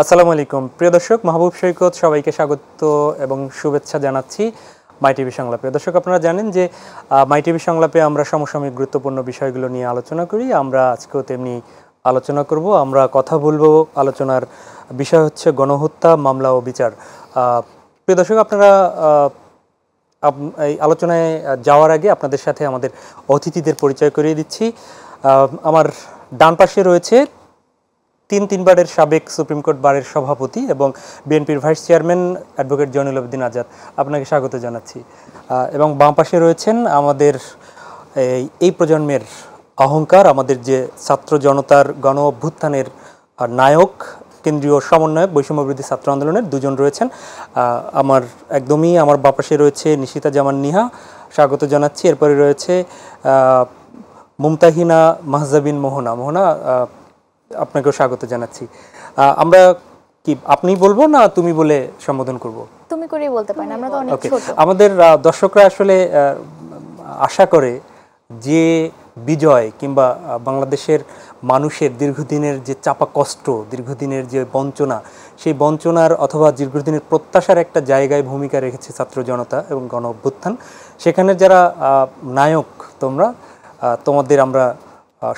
আসসালামু আলাইকুম প্রিয় দর্শক, মাহবুব সৈকত সবাইকে স্বাগত এবং শুভেচ্ছা জানাচ্ছি মাই টিভি সংলাপে। দর্শক, আপনারা জানেন যে মাই টিভি সংলাপে আমরা সমসাময়িক গুরুত্বপূর্ণ বিষয়গুলো নিয়ে আলোচনা করি। আমরা আজকেও তেমনি আলোচনা করব। আমরা কথা বলবো, আলোচনার বিষয় হচ্ছে গণহত্যা, মামলা ও বিচার। প্রিয় দর্শক, আপনারা এই আলোচনায় যাওয়ার আগে আপনাদের সাথে আমাদের অতিথিদের পরিচয় করিয়ে দিচ্ছি। আমার ডান পাশে রয়েছে তিনবারের সাবেক সুপ্রিম কোর্ট বারের সভাপতি এবং বিএনপির vice chairman advocate Joynul Abedin Azad, আপনাকে স্বাগত জানাচ্ছি। এবং বাম পাশে রয়েছেন আমাদের এই প্রজন্মের অহংকার, আমাদের যে ছাত্র জনতার গণ অভ্যুত্থানের নায়ক, কেন্দ্রীয় সমন্বয়ক বৈষম্যবিরোধী ছাত্র আন্দোলনের দুজন রয়েছেন। একদমই আমার বাম পাশে রয়েছে নিশিতা জামান নিহা, স্বাগত জানাচ্ছি। এরপরে রয়েছে মুমতাহিনা মাহজাবিন মোহনা, আপনাকেও স্বাগত জানাচ্ছি। আমরা কি আপনি বলবো না তুমি বলে সম্বোধন করব? তুমি করেই বলতে পারেন, আমরা তো অনেক ছোট। আমাদের দর্শকরা আসলে আশা করে যে বিজয় কিংবা বাংলাদেশের মানুষের দীর্ঘদিনের যে চাপা কষ্ট, দীর্ঘদিনের যে বঞ্চনা, সেই বঞ্চনার অথবা দীর্ঘদিনের প্রত্যাশার একটা জায়গায় ভূমিকা রেখেছে ছাত্র জনতা এবং গণ অভ্যুত্থান। সেখানে যারা নায়ক, তোমাদের আমরা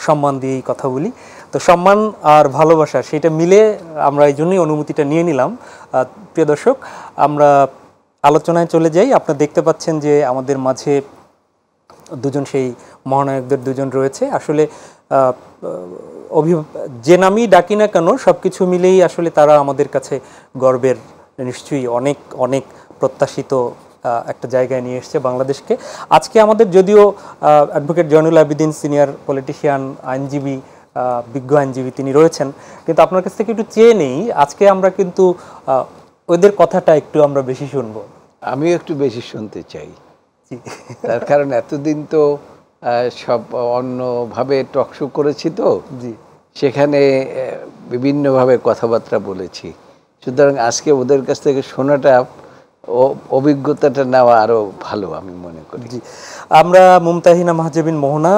সম্মান দিয়েই কথা বলি। তো সম্মান আর ভালোবাসা সেটা মিলে আমরা এই জন্যই অনুমতিটা নিয়ে নিলাম। প্রিয় দর্শক, আমরা আলোচনায় চলে যাই। আপনারা দেখতে পাচ্ছেন যে আমাদের মাঝে দুজন সেই মহানায়কদের দুজন রয়েছে। আসলে যে নামই ডাকি না কেন, সব কিছু মিলেই আসলে তারা আমাদের কাছে গর্বের, নিশ্চয়ই অনেক অনেক প্রত্যাশিত একটা জায়গায় নিয়ে এসছে বাংলাদেশকে। আজকে আমাদের যদিও advocate Joynul Abedin senior politician, আইনজীবী, বিজ্ঞ আইনজীবী তিনি রয়েছেন, কিন্তু আপনার কাছ থেকে একটু চেয়ে নেই, আজকে আমরা কিন্তু ওদের কথাটা একটু আমরা বেশি শুনবো। আমি একটু বেশি শুনতে চাই, তার কারণ এতদিন তো সব অন্যভাবে টকশো করেছি, তো সেখানে বিভিন্নভাবে কথাবার্তা বলেছি। সুতরাং আজকে ওদের কাছ থেকে শোনাটা, অভিজ্ঞতাটা নেওয়া আরো ভালো আমি মনে করি। আমরা মুমতাহিনা মাহজাবিন মোহনা,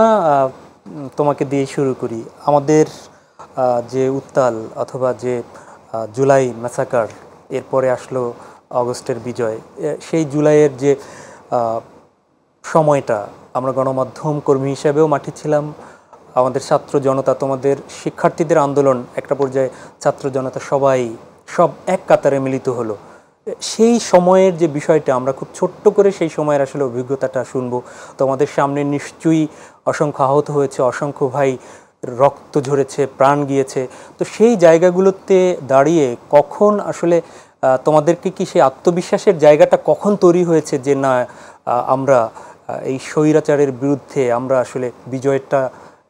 তোমাকে দিয়ে শুরু করি। আমাদের যে উত্তাল অথবা যে জুলাই ম্যাসাকার, এরপরে আসলো অগস্টের বিজয়, সেই জুলাইয়ের যে সময়টা, আমরা গণমাধ্যম কর্মী হিসেবেও মাঠে ছিলাম। আমাদের ছাত্র জনতা, তোমাদের শিক্ষার্থীদের আন্দোলন, একটা পর্যায়ে ছাত্র জনতা সব এক কাতারে মিলিত হলো। সেই সময়ের যে বিষয়টা, আমরা খুব ছোট্ট করে সেই সময়ের আসলে অভিজ্ঞতাটা শুনবো। তোমাদের সামনে নিশ্চয়ই অসংখ্য আহত হয়েছে, অসংখ্য ভাই রক্ত ঝরেছে, প্রাণ গিয়েছে। তো সেই জায়গাগুলোতে দাঁড়িয়ে কখন আসলে তোমাদেরকে কি সেই আত্মবিশ্বাসের জায়গাটা কখন তৈরি হয়েছে যে না, আমরা এই স্বৈরাচারের বিরুদ্ধে আমরা আসলে বিজয়টা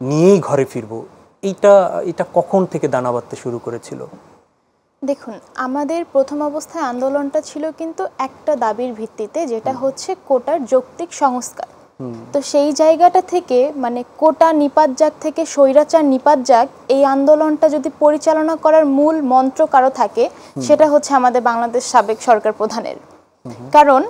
নিয়েই ঘরে ফিরবো? এটা কখন থেকে দানা বাঁধতে শুরু করেছিল? দেখুন, আমাদের প্রথম অবস্থায় আন্দোলনটা ছিল কিন্তু একটা দাবির ভিত্তিতে, যেটা হচ্ছে কোটার যৌক্তিক সংস্কার। তো সেই জায়গাটা থেকে, মানে কোটা নিপাত যাক থেকে স্বৈরাচার নিপাত যাক, এই আন্দোলনটা যদি পরিচালনা করার মূল মন্ত্র কারো থাকে, সেটা হচ্ছে আমাদের বাংলাদেশ সাবেক সরকার প্রধানের। কারণ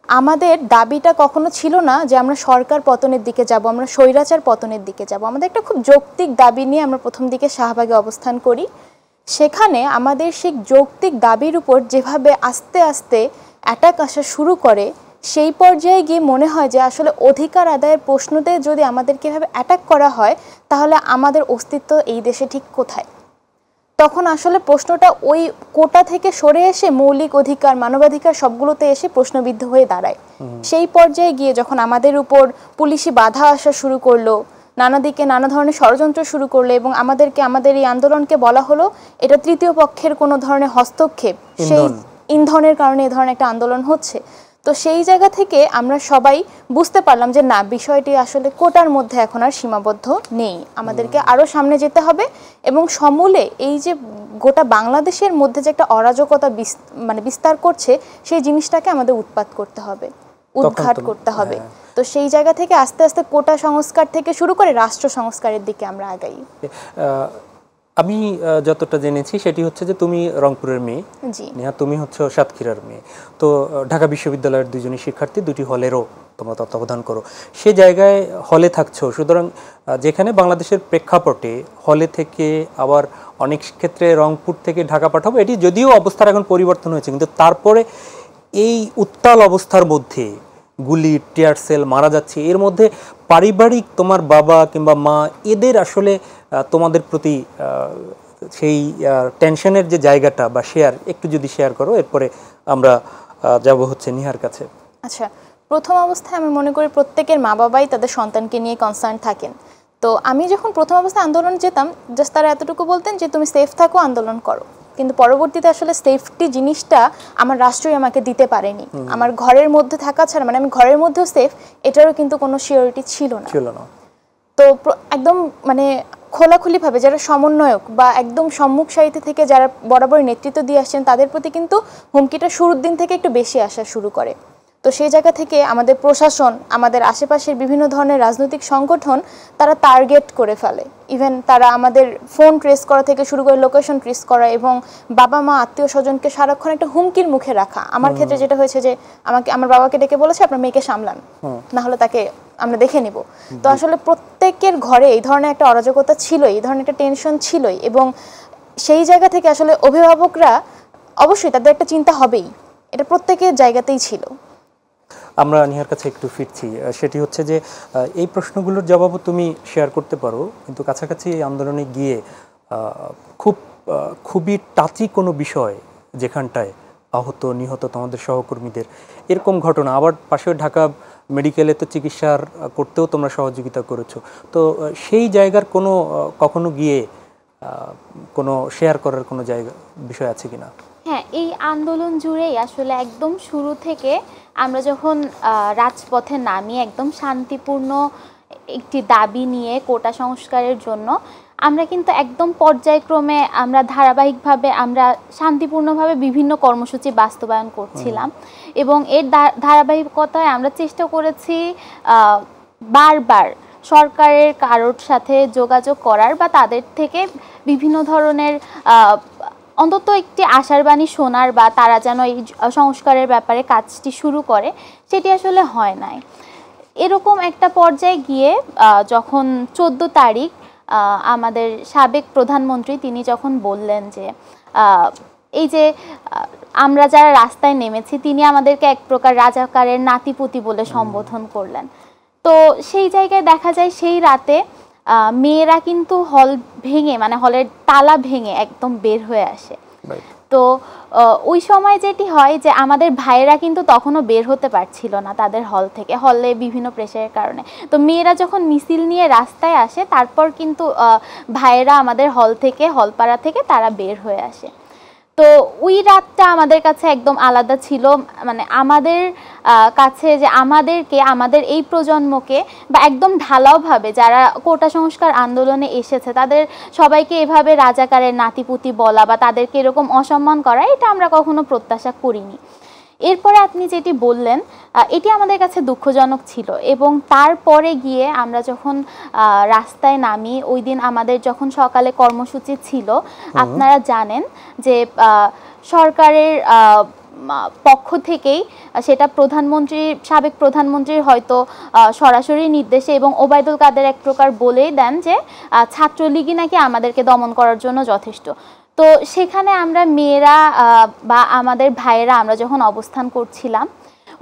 আমাদের দাবিটা কখনো ছিল না যে আমরা সরকার পতনের দিকে যাব, আমরা স্বৈরাচার পতনের দিকে যাব। আমাদের একটা খুব যৌক্তিক দাবি নিয়ে আমরা প্রথম দিকে শাহবাগে অবস্থান করি। সেখানে আমাদের সেই যৌক্তিক দাবির উপর যেভাবে আস্তে আস্তে অ্যাটাক আসা শুরু করে, সেই পর্যায়ে গিয়ে মনে হয় যে আসলে অধিকার আদায়ের প্রশ্নতে যদি আমাদেরকে এভাবে অ্যাটাক করা হয়, তাহলে আমাদের অস্তিত্ব এই দেশে ঠিক কোথায়? তখন আসলে প্রশ্নটা ওই কোটা থেকে সরে এসে মৌলিক অধিকার, মানবাধিকার সবগুলোতে এসে প্রশ্নবিদ্ধ হয়ে দাঁড়ায়। সেই পর্যায়ে গিয়ে যখন আমাদের উপর পুলিশি বাধা আসা শুরু করলো, নানা দিকে নানা ধরনের ষড়যন্ত্র শুরু করলো, এবং আমাদের এই আন্দোলনকে বলা হলো এটা তৃতীয় পক্ষের কোনো ধরনের হস্তক্ষেপ, সেই ইন্ধনের কারণে এই ধরনের একটা আন্দোলন হচ্ছে। তো সেই জায়গা থেকে আমরা সবাই বুঝতে পারলাম যে না, বিষয়টি আসলে কোটার মধ্যে এখন আর সীমাবদ্ধ নেই, আমাদেরকে আরও সামনে যেতে হবে এবং সমূলে এই যে গোটা বাংলাদেশের মধ্যে যে একটা অরাজকতা বিস্তার করছে, সেই জিনিসটাকে আমাদের উৎপাত করতে হবে, উদ্ঘাট করতে হবে। তো সেই জায়গা থেকে আস্তে আস্তে কোটা সংস্কার থেকে শুরু করে রাষ্ট্র সংস্কারের দিকে আমরা আগাই। আমি যতটা জেনেছি সেটি হচ্ছে যে তুমি রংপুরের মেয়ে, নেহা তুমি হচ্ছে সাতক্ষীরার মেয়ে। তো ঢাকা বিশ্ববিদ্যালয়ের দুজনই শিক্ষার্থী, দুটি হলেরও তোমরা তত্ত্বাবধান করো, সে জায়গায় হলে থাকছো, সুতরাং যেখানে বাংলাদেশের প্রেক্ষাপটে হলে থেকে আবার অনেক ক্ষেত্রে রংপুর থেকে ঢাকা পাঠাবো, এটি যদিও অবস্থার এখন পরিবর্তন হয়েছে, কিন্তু তারপরে এই উত্তাল অবস্থার মধ্যে গুলি, টিয়ার সেল, মারা যাচ্ছে, এর মধ্যে পারিবারিক তোমার বাবা কিংবা মা এদের আসলে তোমাদের প্রতি সেই টেনশনের যে জায়গাটা বা শেয়ার একটু যদি শেয়ার করো, এরপরে আমরা যাব হচ্ছে নিহার কাছে। আচ্ছা, প্রথম অবস্থায় আমি মনে করি প্রত্যেকের মা বাবাই তাদের সন্তানকে নিয়ে কনসার্ন থাকেন। তো আমি যখন প্রথম অবস্থায় আন্দোলনে যেতাম, জাস্ট তারা এতটুকু বলতেন যে তুমি সেফ থাকো, আন্দোলন করো। কিন্তু পরবর্তীতে আসলে সেফটি জিনিসটা আমার রাষ্ট্রই আমাকে দিতে পারেনি। আমার ঘরের মধ্যে থাকা ছাড়া, মানে আমি ঘরের মধ্যেও সেফ, এটারও কিন্তু কোনো সিওরিটি ছিল না। তো একদম মানে খোলাখুলিভাবে যারা সমন্বয়ক বা একদম সম্মুখ সারিতে থেকে যারা বরাবর নেতৃত্ব দিয়ে আসছেন, তাদের প্রতি কিন্তু হুমকিটা শুরুর দিন থেকে একটু বেশি আসা শুরু করে। তো সেই জায়গা থেকে আমাদের প্রশাসন, আমাদের আশেপাশের বিভিন্ন ধরনের রাজনৈতিক সংগঠন তারা টার্গেট করে ফেলে। ইভেন তারা আমাদের ফোন ট্রেস করা থেকে শুরু করে লোকেশন ট্রেস করা এবং বাবা মা আত্মীয় স্বজনকে সারাক্ষণ একটা হুমকির মুখে রাখা। আমার ক্ষেত্রে যেটা হয়েছে যে আমার বাবাকে ডেকে বলেছে আপনার মেয়েকে সামলান, না হলে তাকে আমরা দেখে নিব। তো আসলে প্রত্যেকের ঘরে এই ধরনের একটা অরাজকতা ছিলই, এই ধরনের একটা টেনশন ছিলই, এবং সেই জায়গা থেকে আসলে অভিভাবকরা অবশ্যই তাদের একটা চিন্তা হবেই, এটা প্রত্যেকের জায়গাতেই ছিল। আমরা নিহার কাছে একটু ফিরছি, সেটি হচ্ছে যে এই প্রশ্নগুলোর জবাবও তুমি শেয়ার করতে পারো, কিন্তু কাছাকাছি এই আন্দোলনে গিয়ে খুবই টাচি কোনো বিষয় যেখানটায় আহত নিহত তোমাদের সহকর্মীদের এরকম ঘটনা, আবার পাশে ঢাকা মেডিকেলে তো চিকিৎসার করতেও তোমরা সহযোগিতা করেছো, তো সেই জায়গার কোনো কখনো গিয়ে কোনো শেয়ার করার কোনো জায়গা বিষয় আছে কিনা? হ্যাঁ, এই আন্দোলন জুড়েই আসলে একদম শুরু থেকে আমরা যখন রাজপথে নামি একদম শান্তিপূর্ণ একটি দাবি নিয়ে কোটা সংস্কারের জন্য, আমরা কিন্তু একদম পর্যায়ক্রমে আমরা ধারাবাহিকভাবে আমরা শান্তিপূর্ণভাবে বিভিন্ন কর্মসূচি বাস্তবায়ন করছিলাম, এবং এর ধারাবাহিকতায় আমরা চেষ্টা করেছি বারবার সরকারের কারোর সাথে যোগাযোগ করার বা তাদের থেকে বিভিন্ন ধরনের অন্তত একটি আশার বাণী শোনার বা তারা যেন এই সংস্কারের ব্যাপারে কাজটি শুরু করে, সেটি আসলে হয় নাই। এরকম একটা পর্যায়ে গিয়ে যখন 14 তারিখ আমাদের সাবেক প্রধানমন্ত্রী তিনি যখন বললেন যে এই যে আমরা যারা রাস্তায় নেমেছি, তিনি আমাদেরকে এক প্রকার রাজাকারের নাতিপুতি বলে সম্বোধন করলেন। তো সেই জায়গায় দেখা যায় সেই রাতে মেয়েরা কিন্তু হল ভেঙে, মানে হলের তালা ভেঙে একদম বের হয়ে আসে। তো ওই সময় যেটি হয় যে আমাদের ভাইয়েরা কিন্তু তখনও বের হতে পারছিল না তাদের হল থেকে, হলে বিভিন্ন প্রেশারের কারণে। তো মেয়েরা যখন মিছিল নিয়ে রাস্তায় আসে, তারপর কিন্তু ভাইয়েরা আমাদের হল থেকে, হলপাড়া থেকে তারা বের হয়ে আসে। তো ওই রাতটা আমাদের কাছে একদম আলাদা ছিল, মানে আমাদের কাছে যে আমাদেরকে, আমাদের এই প্রজন্মকে বা একদম ঢালাওভাবে যারা কোটা সংস্কার আন্দোলনে এসেছে তাদের সবাইকে এভাবে রাজাকারের নাতিপুতি বলা বা তাদেরকে এরকম অসম্মান করা, এটা আমরা কখনো প্রত্যাশা করিনি। এরপরে আপনি যেটি বললেন এটি আমাদের কাছে দুঃখজনক ছিল, এবং তারপরে গিয়ে আমরা যখন রাস্তায় নামি, ওই দিন আমাদের যখন সকালে কর্মসূচি ছিল, আপনারা জানেন যে সরকারের পক্ষ থেকেই সেটা সাবেক প্রধানমন্ত্রীর হয়তো সরাসরি নির্দেশে এবং ওবায়দুল কাদের এক প্রকার বলেই দেন যে ছাত্রলীগই নাকি আমাদেরকে দমন করার জন্য যথেষ্ট। তো সেখানে আমরা মেয়েরা বা আমাদের ভাইয়েরা আমরা যখন অবস্থান করছিলাম,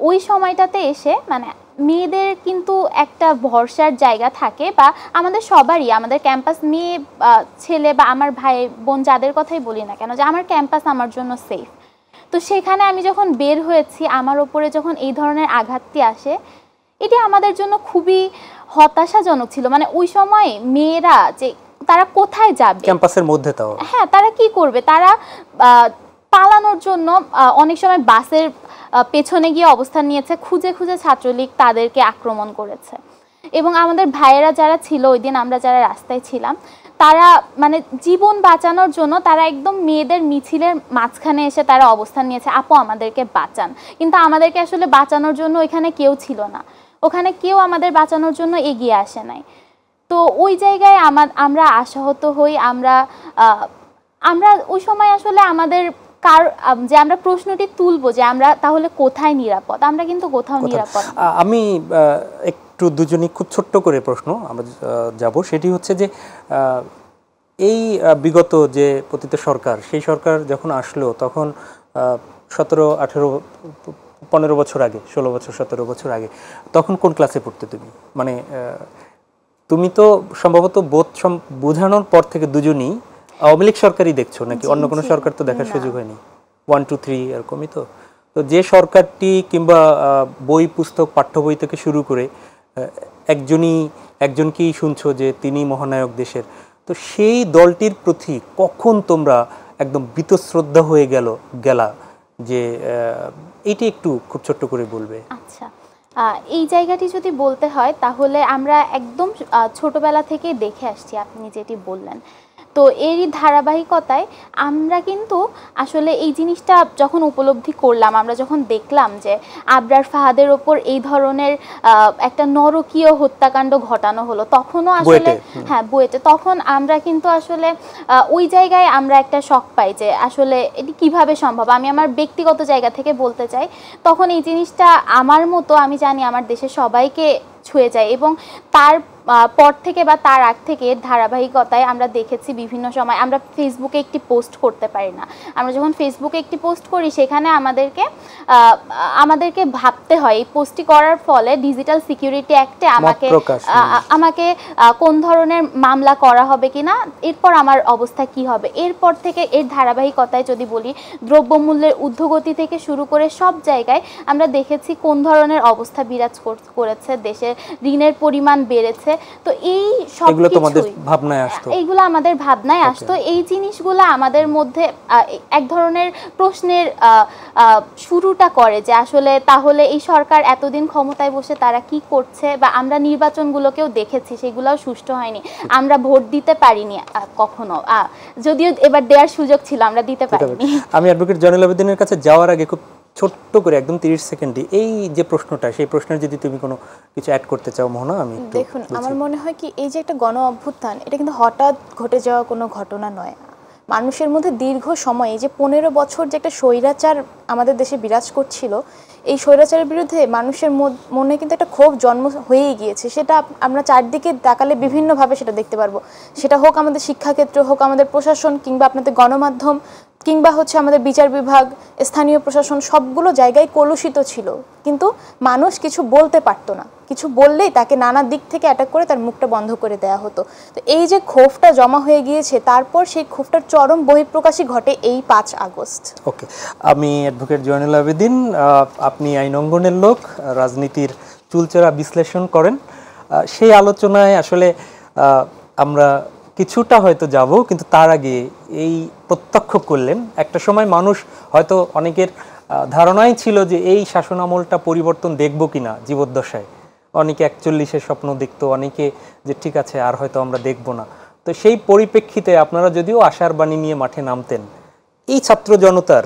ওই সময়টাতে এসে মানে মেয়েদের কিন্তু একটা ভরসার জায়গা থাকে, বা আমাদের সবারই, আমাদের ক্যাম্পাস মেয়ে ছেলে বা আমার ভাই বোন যাদের কথাই বলি না কেন, যে আমার ক্যাম্পাস আমার জন্য সেফ। তো সেখানে আমি যখন বের হয়েছি, আমার ওপরে যখন এই ধরনের আঘাতটি আসে, এটি আমাদের জন্য খুবই হতাশাজনক ছিল। মানে ওই সময় মেয়েরা যে তারা কোথায় যাবে ক্যাম্পাসের মধ্যে, তাও হ্যাঁ, তারা কি করবে, তারা পালানোর জন্য অনেক সময় বাসের পেছনে গিয়ে অবস্থান নিয়েছে, খুঁজে খুঁজে ছাত্রলীগ তাদেরকে আক্রমণ করেছে। এবং আমাদের ভাইয়েরা যারা ছিল ওই দিন, আমরা যারা রাস্তায় ছিলাম, তারা মানে জীবন বাঁচানোর জন্য তারা একদম মেয়েদের মিছিলের মাঝখানে এসে তারা অবস্থান নিয়েছে, আপু আমাদেরকে বাঁচান। কিন্তু আমাদেরকে আসলে বাঁচানোর জন্য ওইখানে কেউ ছিল না, ওখানে কেউ আমাদের বাঁচানোর জন্য এগিয়ে আসে নাই। তো ওই জায়গায় আমরা আশাহত হই। আমরা ওই সময় আসলে আমাদের যে আমরা প্রশ্নটি তুলবো যে আমরা তাহলে কোথায় নিরাপদ, আমরা কিন্তু কোথাও নিরাপদ না। আমি একটু দুজনই খুব ছোট্ট করে প্রশ্ন আমরা যাব, সেটি হচ্ছে যে এই বিগত যে পতিত সরকার, সেই সরকার যখন আসলো তখন 17, 18, 15 বছর আগে, 16 বছর 17 বছর আগে, তখন কোন ক্লাসে পড়তে তুমি? মানে তুমি তো সম্ভবত বোঝানোর পর থেকে দুজনই আওয়ামী লীগ সরকারই দেখছো নাকি অন্য কোনো সরকার তো দেখার সুযোগ হয়নি? 1, 2, 3 এরকমই তো। তো যে সরকারটি কিংবা বই পুস্তক পাঠ্য বই থেকে শুরু করে একজনকেই শুনছো যে তিনি মহানায়ক দেশের, তো সেই দলটির প্রতি কখন তোমরা একদম বীতশ্রদ্ধা হয়ে গেলা যে এইটি একটু খুব ছোট্ট করে বলবে। আচ্ছা, এই জায়গাটি যদি বলতে হয় তাহলে আমরা একদম ছোটবেলা থেকে দেখে আসছি, আপনি যেটি বললেন। তো এরই ধারাবাহিকতায় আমরা কিন্তু আসলে এই জিনিসটা যখন উপলব্ধি করলাম, আমরা যখন দেখলাম যে আবরার ফাহাদের ওপর এই ধরনের একটা নরকীয় হত্যাকাণ্ড ঘটানো হলো, তখনও আসলে বুয়েটে, তখন আমরা কিন্তু আসলে ওই জায়গায় আমরা একটা শক পাই যে আসলে এটি কিভাবে সম্ভব। আমি আমার ব্যক্তিগত জায়গা থেকে বলতে চাই, তখন এই জিনিসটা আমার মতো, আমি জানি আমার দেশের সবাইকে ছুঁয়ে যায়। এবং তার পর থেকে বা তার আগ থেকে ধারাবাহিকতায় আমরা দেখেছি বিভিন্ন সময় আমরা ফেসবুকে একটি পোস্ট করতে পারি না। আমরা যখন ফেসবুকে একটি পোস্ট করি সেখানে আমাদেরকে ভাবতে হয় এই পোস্টটি করার ফলে ডিজিটাল সিকিউরিটি অ্যাক্টে আমাকে কোন ধরনের মামলা করা হবে কিনা, এরপর আমার অবস্থা কি হবে। এরপর থেকে এর ধারাবাহিকতায় যদি বলি, দ্রব্যমূল্যের ঊর্ধ্বগতি থেকে শুরু করে সব জায়গায় আমরা দেখেছি কোন ধরনের অবস্থা বিরাজ করেছে, দেশের ঋণের পরিমাণ বেড়েছে। তো এই সবগুলো এইগুলো আমাদের ভাবনায় আসতো। এই জিনিসগুলো আমাদের মধ্যে এক ধরনের প্রশ্নের শুরুটা করে যে আসলে তাহলে এই সরকার এতদিন ক্ষমতায় বসে তারা কি করছে। বা আমরা নির্বাচনগুলোকেও দেখেছি, সেগুলোও সুষ্ঠু হয়নি, আমরা ভোট দিতে পারিনি কখনো, যদিও এবার দেওয়ার সুযোগ ছিল, আমরা দিতে পারিনি। আমি অ্যাডভোকেট জয়নুল আবেদিনের কাছে যাওয়ার আগে খুব ছোট্ট করে একদম 30 সেকেন্ডে এই যে প্রশ্নটা, সেই প্রশ্নের যদি তুমি কোনো কিছু অ্যাড করতে চাও মোহনা। আমি দেখুন, আমার মনে হয় কি, এই যে একটা গণ অভ্যুত্থান, এটা কিন্তু হঠাৎ ঘটে যাওয়া কোনো ঘটনা নয়। মানুষের মধ্যে দীর্ঘ সময়, এই যে 15 বছর যে একটা স্বৈরাচার আমাদের দেশে বিরাজ করছিল, এই স্বৈরাচারের বিরুদ্ধে মানুষের মনে কিন্তু একটা ক্ষোভ জন্ম হয়েই গিয়েছে। সেটা আমরা চারদিকে তাকালে বিভিন্নভাবে সেটা দেখতে পারবো। সেটা হোক আমাদের শিক্ষাক্ষেত্র, হোক আমাদের প্রশাসন, কিংবা আপনাদের গণমাধ্যম, কিংবা হচ্ছে আমাদের বিচার বিভাগ, স্থানীয় প্রশাসন, সবগুলো জায়গায় কলুষিত ছিল। কিন্তু মানুষ কিছু বলতে পারতো না, কিছু বললেই তাকে নানা দিক থেকে অ্যাটাক করে তার মুখটা বন্ধ করে দেওয়া হতো। তো এই যে ক্ষোভটা জমা হয়ে গিয়েছে, তারপর সেই ক্ষোভটার চরম বহিঃপ্রকাশই ঘটে এই 5 আগস্ট। ওকে, আমি অ্যাডভোকেট জয়নুল আবেদিন, আপনি আইন অঙ্গনের লোক, রাজনীতির চুলচেরা বিশ্লেষণ করেন। সেই আলোচনায় আসলে আমরা কিছুটা হয়তো যাব, কিন্তু তার আগে এই প্রত্যক্ষ করলেন একটা সময় মানুষ হয়তো অনেকের ধারণাই ছিল যে এই শাসনামলটা পরিবর্তন দেখব কিনা জীবদ্দশায়। অনেকে 41-এর স্বপ্ন দেখতো, অনেকে যে ঠিক আছে আর হয়তো আমরা দেখব না। তো সেই পরিপ্রেক্ষিতে আপনারা যদিও আশার বাণী নিয়ে মাঠে নামতেন, এই ছাত্র জনতার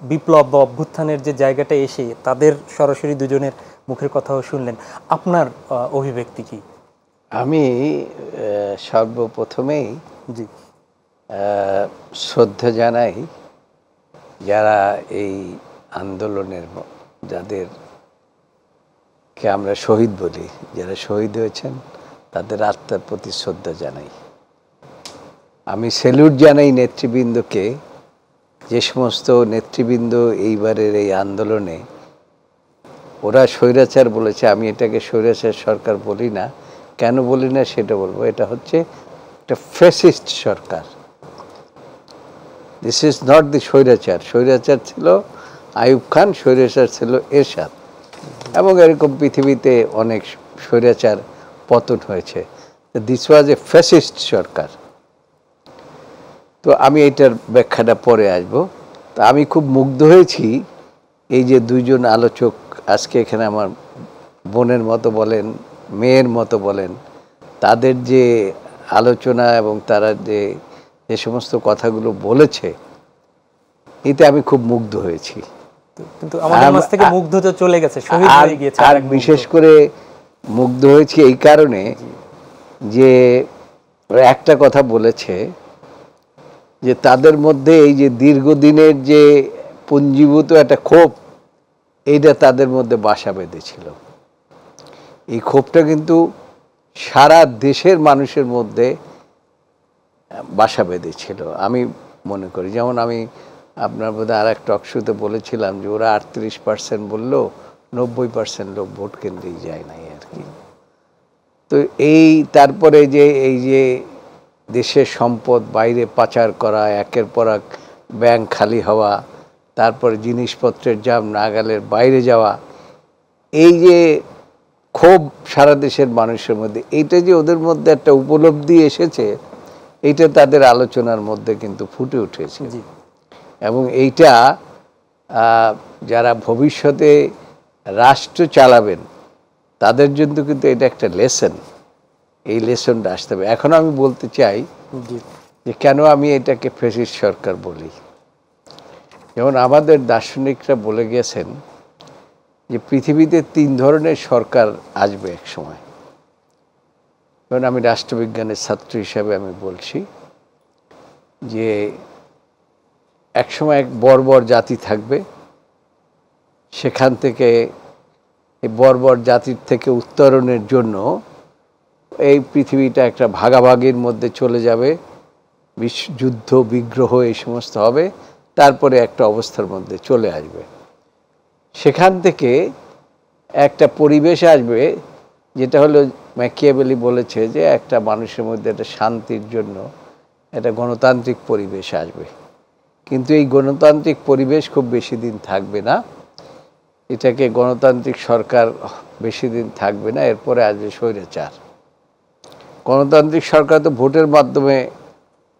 বিপ্লব বা অভ্যুত্থানের যে জায়গাটা এসে তাদের সরাসরি দুজনের মুখের কথাও শুনলেন, আপনার অভিব্যক্তি কি? আমি সর্বপ্রথমেই শ্রদ্ধা জানাই যারা এই আন্দোলনের, যাদেরকে আমরা শহীদ বলি, যারা শহীদ হয়েছেন তাদের আত্মার প্রতি শ্রদ্ধা জানাই। আমি স্যালুট জানাই নেতৃবৃন্দকে, যে সমস্ত নেতৃবৃন্দ এইবারের এই আন্দোলনে, ওরা স্বৈরাচার বলেছে, আমি এটাকে স্বৈরাচার সরকার বলি না। কেন বলি না সেটা বলবো। এটা হচ্ছে একটা fascist Sarkar. This is not the স্বৈরাচার। স্বৈরাচার ছিল আইয়ুব খান, স্বৈরাচার ছিল এরশাদ, এবং এরকম পৃথিবীতে অনেক স্বৈরাচার পতন হয়েছে। দিস ওয়াজ এ ফ্যাসিস্ট সরকার। তো আমি এটার ব্যাখ্যাটা পরে আসবো। তো আমি খুব মুগ্ধ হয়েছি এই যে দুইজন আলোচক আজকে এখানে, আমার বোনের মতো বলেন, মেয়ের মতো বলেন, তাদের যে আলোচনা এবং তারা যে সমস্ত কথাগুলো বলেছে, এতে আমি খুব মুগ্ধ হয়েছি। কিন্তু আমাদের মাঝ থেকে মুগ্ধতা চলে গেছে, শহীদ হয়ে গিয়েছে। আর বিশেষ করে মুগ্ধ হয়েছি এই কারণে যে একটা কথা বলেছে যে তাদের মধ্যে এই যে দীর্ঘদিনের যে পুঞ্জীভূত একটা ক্ষোভ, এইটা তাদের মধ্যে বাসা বেঁধেছিল। এই ক্ষোভটা কিন্তু সারা দেশের মানুষের মধ্যে বাসা বেঁধেছিল আমি মনে করি। যেমন আমি আপনার বোধহয় আর এক টক শোতে বলেছিলাম যে ওরা 38% বললো, 90% লোক ভোট কেন্দ্রেই যায় নাই আর কি। তো এই তারপরে যে এই যে দেশের সম্পদ বাইরে পাচার করা, একের পর এক ব্যাংক খালি হওয়া, তারপরে জিনিসপত্রের দাম নাগালের বাইরে যাওয়া, এই যে ক্ষোভ সারা দেশের মানুষের মধ্যে, এইটা যে ওদের মধ্যে একটা উপলব্ধি এসেছে, এইটা তাদের আলোচনার মধ্যে কিন্তু ফুটে উঠেছে। এবং এইটা যারা ভবিষ্যতে রাষ্ট্র চালাবেন তাদের জন্য কিন্তু এটা একটা লেসন, এই লেসনটা আসতে হবে। এখন আমি বলতে চাই যে কেন আমি এটাকে ফ্যাসিস্ট সরকার বলি। যেমন আমাদের দার্শনিকরা বলে গেছেন যে পৃথিবীতে 3 ধরনের সরকার আসবে এক সময়। যেমন আমি রাষ্ট্রবিজ্ঞানের ছাত্র হিসাবে আমি বলছি যে এক সময় এক বর্বর জাতি থাকবে, সেখান থেকে এই বর্বর জাতির থেকে উত্তরণের জন্য এই পৃথিবীটা একটা ভাগাভাগির মধ্যে চলে যাবে, যুদ্ধ বিগ্রহ এই সমস্ত হবে, তারপরে একটা অবস্থার মধ্যে চলে আসবে। সেখান থেকে একটা পরিবেশ আসবে যেটা হলো ম্যাকিয়াভেলি বলেছে যে একটা মানুষের মধ্যে একটা শান্তির জন্য একটা গণতান্ত্রিক পরিবেশ আসবে। কিন্তু এই গণতান্ত্রিক পরিবেশ খুব বেশি দিন থাকবে না, এটাকে গণতান্ত্রিক সরকার বেশি দিন থাকবে না, এরপরে আসবে স্বৈরাচার। গণতান্ত্রিক সরকার তো ভোটের মাধ্যমে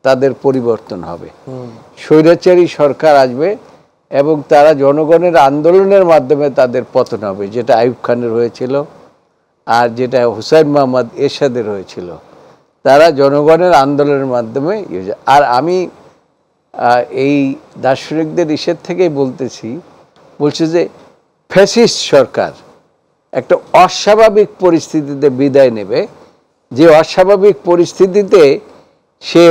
তাদের পরিবর্তন হবে, স্বৈরাচারী সরকার আসবে এবং তারা জনগণের আন্দোলনের মাধ্যমে তাদের পতন হবে, যেটা আইয়ুব খানের হয়েছিল আর যেটা হুসাইন মোহাম্মদ এরশাদের হয়েছিল। তারা জনগণের আন্দোলনের মাধ্যমে। আর আমি এই দার্শনিকদের ইসের থেকেই বলছি যে ফ্যাসিস্ট সরকার একটা অস্বাভাবিক পরিস্থিতিতে বিদায় নেবে, যে অস্বাভাবিক পরিস্থিতিতে সে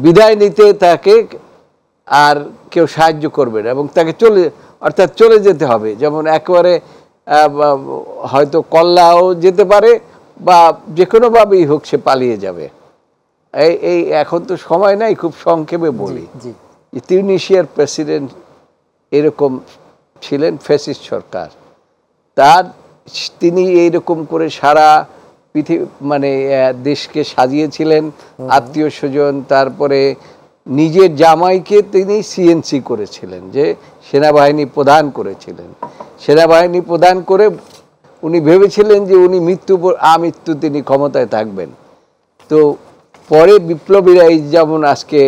বিদায় নিতে তাকে আর কেউ সাহায্য করবে না এবং তাকে চলে যেতে হবে। যেমন একেবারে হয়তো কল্লাও যেতে পারে বা যে কোনোভাবেই হোক সে পালিয়ে যাবে। এই এখন তো সময় নাই, খুব সংক্ষেপে বলি। তিউনিসিয়ার প্রেসিডেন্ট এরকম ছিলেন, ফ্যাসিস্ট সরকার। তিনি এইরকম করে সারা পৃথিবী দেশকে সাজিয়েছিলেন, আত্মীয় স্বজন, তারপরে নিজের জামাইকে তিনি সিএনসি করেছিলেন, যে সেনাবাহিনী প্রধান করেছিলেন। সেনাবাহিনী প্রধান করে উনি ভেবেছিলেন যে উনি আমৃত্যু তিনি ক্ষমতায় থাকবেন। তো পরে বিপ্লবীরা যেমন আজকে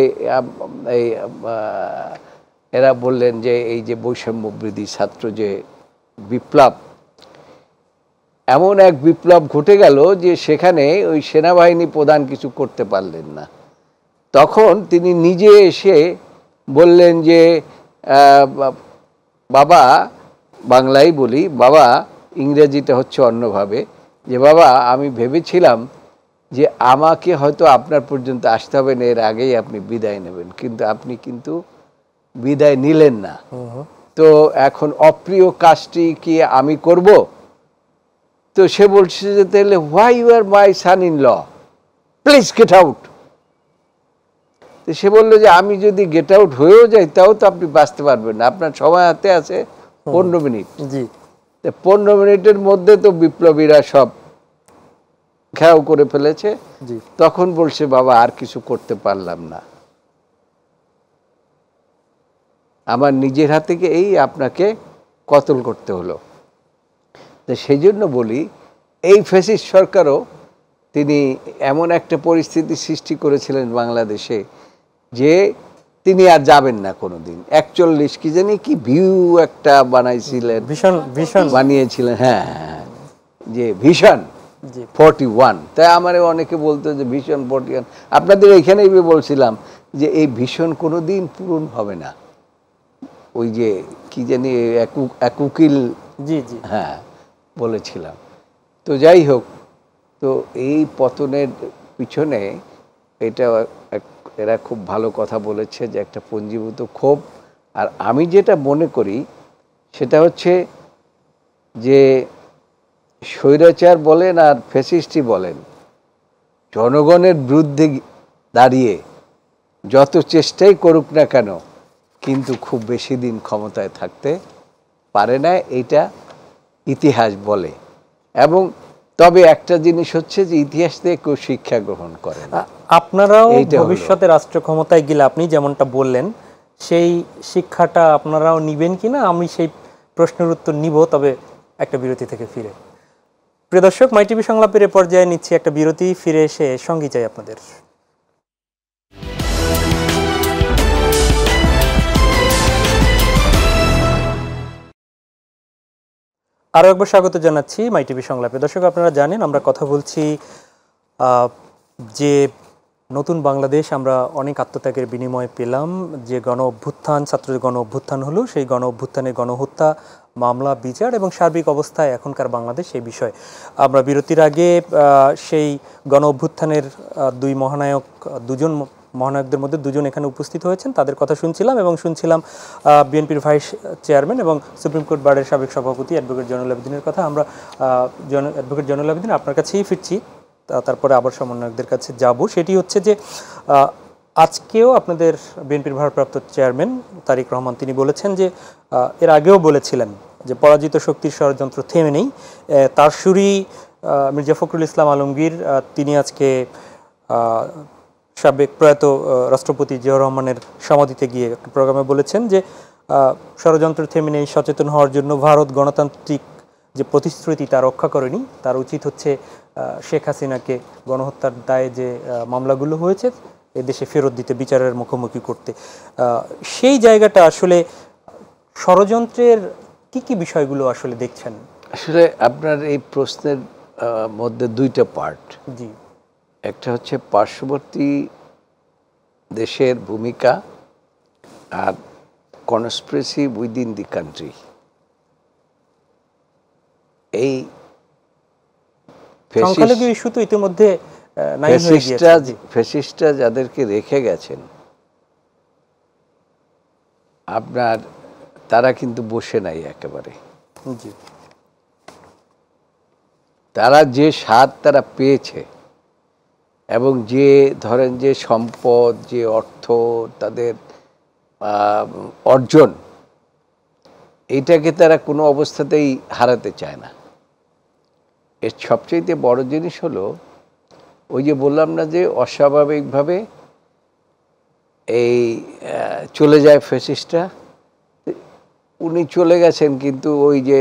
এরা বললেন যে এই যে বৈষম্যবৃদ্ধি ছাত্র যে বিপ্লব, এমন এক বিপ্লব ঘটে গেল যে সেখানে ওই সেনাবাহিনী প্রধান কিছু করতে পারলেন না। তখন তিনি নিজে এসে বললেন যে বাবা, বাংলায় বলি, বাবা, ইংরেজিটা হচ্ছে অন্যভাবে, যে বাবা আমি ভেবেছিলাম যে আমাকে হয়তো আপনার পর্যন্ত আসতে হবে না, এর আগেই আপনি বিদায় নেবেন, কিন্তু আপনি কিন্তু বিদায় নিলেন না। তো এখন অপ্রিয় কাজটি কি আমি করব? তো সে বলছে যে তাহলে why you are my son in law, please get out. তো সে বললো যে আমি যদি গেট আউট হয়েও যাই তাও তো আপনি বাঁচতে পারবেন না, আপনার সময় হাতে আছে 15 মিনিট। 15 মিনিটের মধ্যে তো বিপ্লবীরা সব ঘেরাও করে ফেলেছে। তখন বলছে বাবা আর কিছু করতে পারলাম না, আমার নিজের হাতে এই আপনাকে কতল করতে হলো। তো সেই জন্য বলি এই ফ্যাসিস্ট সরকারও তিনি এমন একটা পরিস্থিতি সৃষ্টি করেছিলেন বাংলাদেশে যে তিনি আর যাবেন না কোনোদিন। 41 কি জানি কি ভিউ একটা বানাইছিলেন, ভীষণ বানিয়েছিলেন, হ্যাঁ, যে ভিশন 41। তাই আমার অনেকে বলতো যে ভিশন 41। আপনাদের এখানেই বলছিলাম যে এই ভিশন কোনোদিন পূরণ হবে না। ওই যে কি জানি এক উকিল, হ্যাঁ, বলেছিলাম। তো যাই হোক, তো এই পতনের পিছনে এটা এরা খুব ভালো কথা বলেছে যে একটা পুঞ্জীভূত ক্ষোভ। আর আমি যেটা মনে করি সেটা হচ্ছে যে স্বৈরাচার বলেন আর ফ্যাসিস্টই বলেন, জনগণের বিরুদ্ধে দাঁড়িয়ে যত চেষ্টাই করুক না কেন কিন্তু খুব বেশি দিন ক্ষমতায় থাকতে পারে না, এটা ইতিহাস বলে। এবং তবে একটা জিনিস হচ্ছে যে ইতিহাস থেকে কেউ শিক্ষা গ্রহণ করে না। আপনারাও ভবিষ্যতে রাষ্ট্র ক্ষমতায় গেলে আপনি যেমনটা বললেন সেই শিক্ষাটা আপনারাও নিবেন কিনা, আমি সেই প্রশ্নের উত্তর নিব, তবে একটা বিরতি থেকে ফিরে। প্রিয় দর্শক, মাই টিভি সংলাপের এ পর্যায়ে নিচ্ছি একটা বিরতি, ফিরে এসে সঙ্গী চাই আপনাদের। আরও একবার স্বাগত জানাচ্ছি মাই টিভি সংলাপে। দর্শক, আপনারা জানেন আমরা কথা বলছি যে নতুন বাংলাদেশ আমরা অনেক আত্মত্যাগের বিনিময়ে পেলাম, যে গণ অভ্যুত্থান, ছাত্রদের গণ অভ্যুত্থান হলো, সেই গণ অভ্যুত্থানের গণহত্যা, মামলা, বিচার এবং সার্বিক অবস্থায় এখনকার বাংলাদেশ, সেই বিষয়ে আমরা বিরতির আগে সেই গণ অভ্যুত্থানের দুজন মহানায়কদের মধ্যে দুজন এখানে উপস্থিত হয়েছেন, তাদের কথা শুনছিলাম এবং শুনছিলাম বিএনপির ভাইস চেয়ারম্যান এবং সুপ্রিম কোর্ট বারের সাবেক সভাপতি অ্যাডভোকেট জয়নুল আবেদিনের কথা। আমরা অ্যাডভোকেট জয়নুল আবেদিন, আপনার কাছেই ফিরছি, তারপরে আবার সমন্বয়কদের কাছে যাব। সেটি হচ্ছে যে আজকেও আপনাদের বিএনপির ভারপ্রাপ্ত চেয়ারম্যান তারেক রহমান তিনি বলেছেন যে এর আগেও বলেছিলেন যে পরাজিত শক্তির ষড়যন্ত্র থেমে নেই। তার সুরি মির্জা ফখরুল ইসলাম আলমগীর তিনি আজকে সাবেক প্রয়াত রাষ্ট্রপতি জিয়াউর রহমানের সমাধিতে গিয়ে একটা প্রোগ্রামে বলেছেন যে ষড়যন্ত্র থেমে নেই, সচেতন হওয়ার জন্য ভারত গণতান্ত্রিক যে প্রতিশ্রুতি তা রক্ষা করেনি, তার উচিত হচ্ছে শেখ হাসিনাকে গণহত্যার দায়ে যে মামলাগুলো হয়েছে এদেশে ফেরত দিতে, বিচারের মুখোমুখি করতে। সেই জায়গাটা আসলে ষড়যন্ত্রের কি কি বিষয়গুলো আসলে দেখছেন? আসলে আপনার এই প্রশ্নের মধ্যে দুইটা পার্ট। জি, একটা হচ্ছে পার্শ্ববর্তী দেশের ভূমিকা আর কনস্পিরেসি উইদিন দি কান্ট্রি। এই সংখ্যালঘু ইস্যু তো ইতিমধ্যে ফ্যাসিস্টরা যাদেরকে রেখে গেছেন আপনার, তারা কিন্তু বসে নাই একেবারে। জি, তারা যে স্বাদ তারা পেয়েছে এবং যে ধরেন যে সম্পদ, যে অর্থ তাদের অর্জন, এইটাকে তারা কোনো অবস্থাতেই হারাতে চায় না। এর সবচেয়ে বড় জিনিস হলো ওই যে বললাম না যে অস্বাভাবিকভাবে এই চলে যায় ফ্যাসিস্টরা। উনি চলে গেছেন কিন্তু ওই যে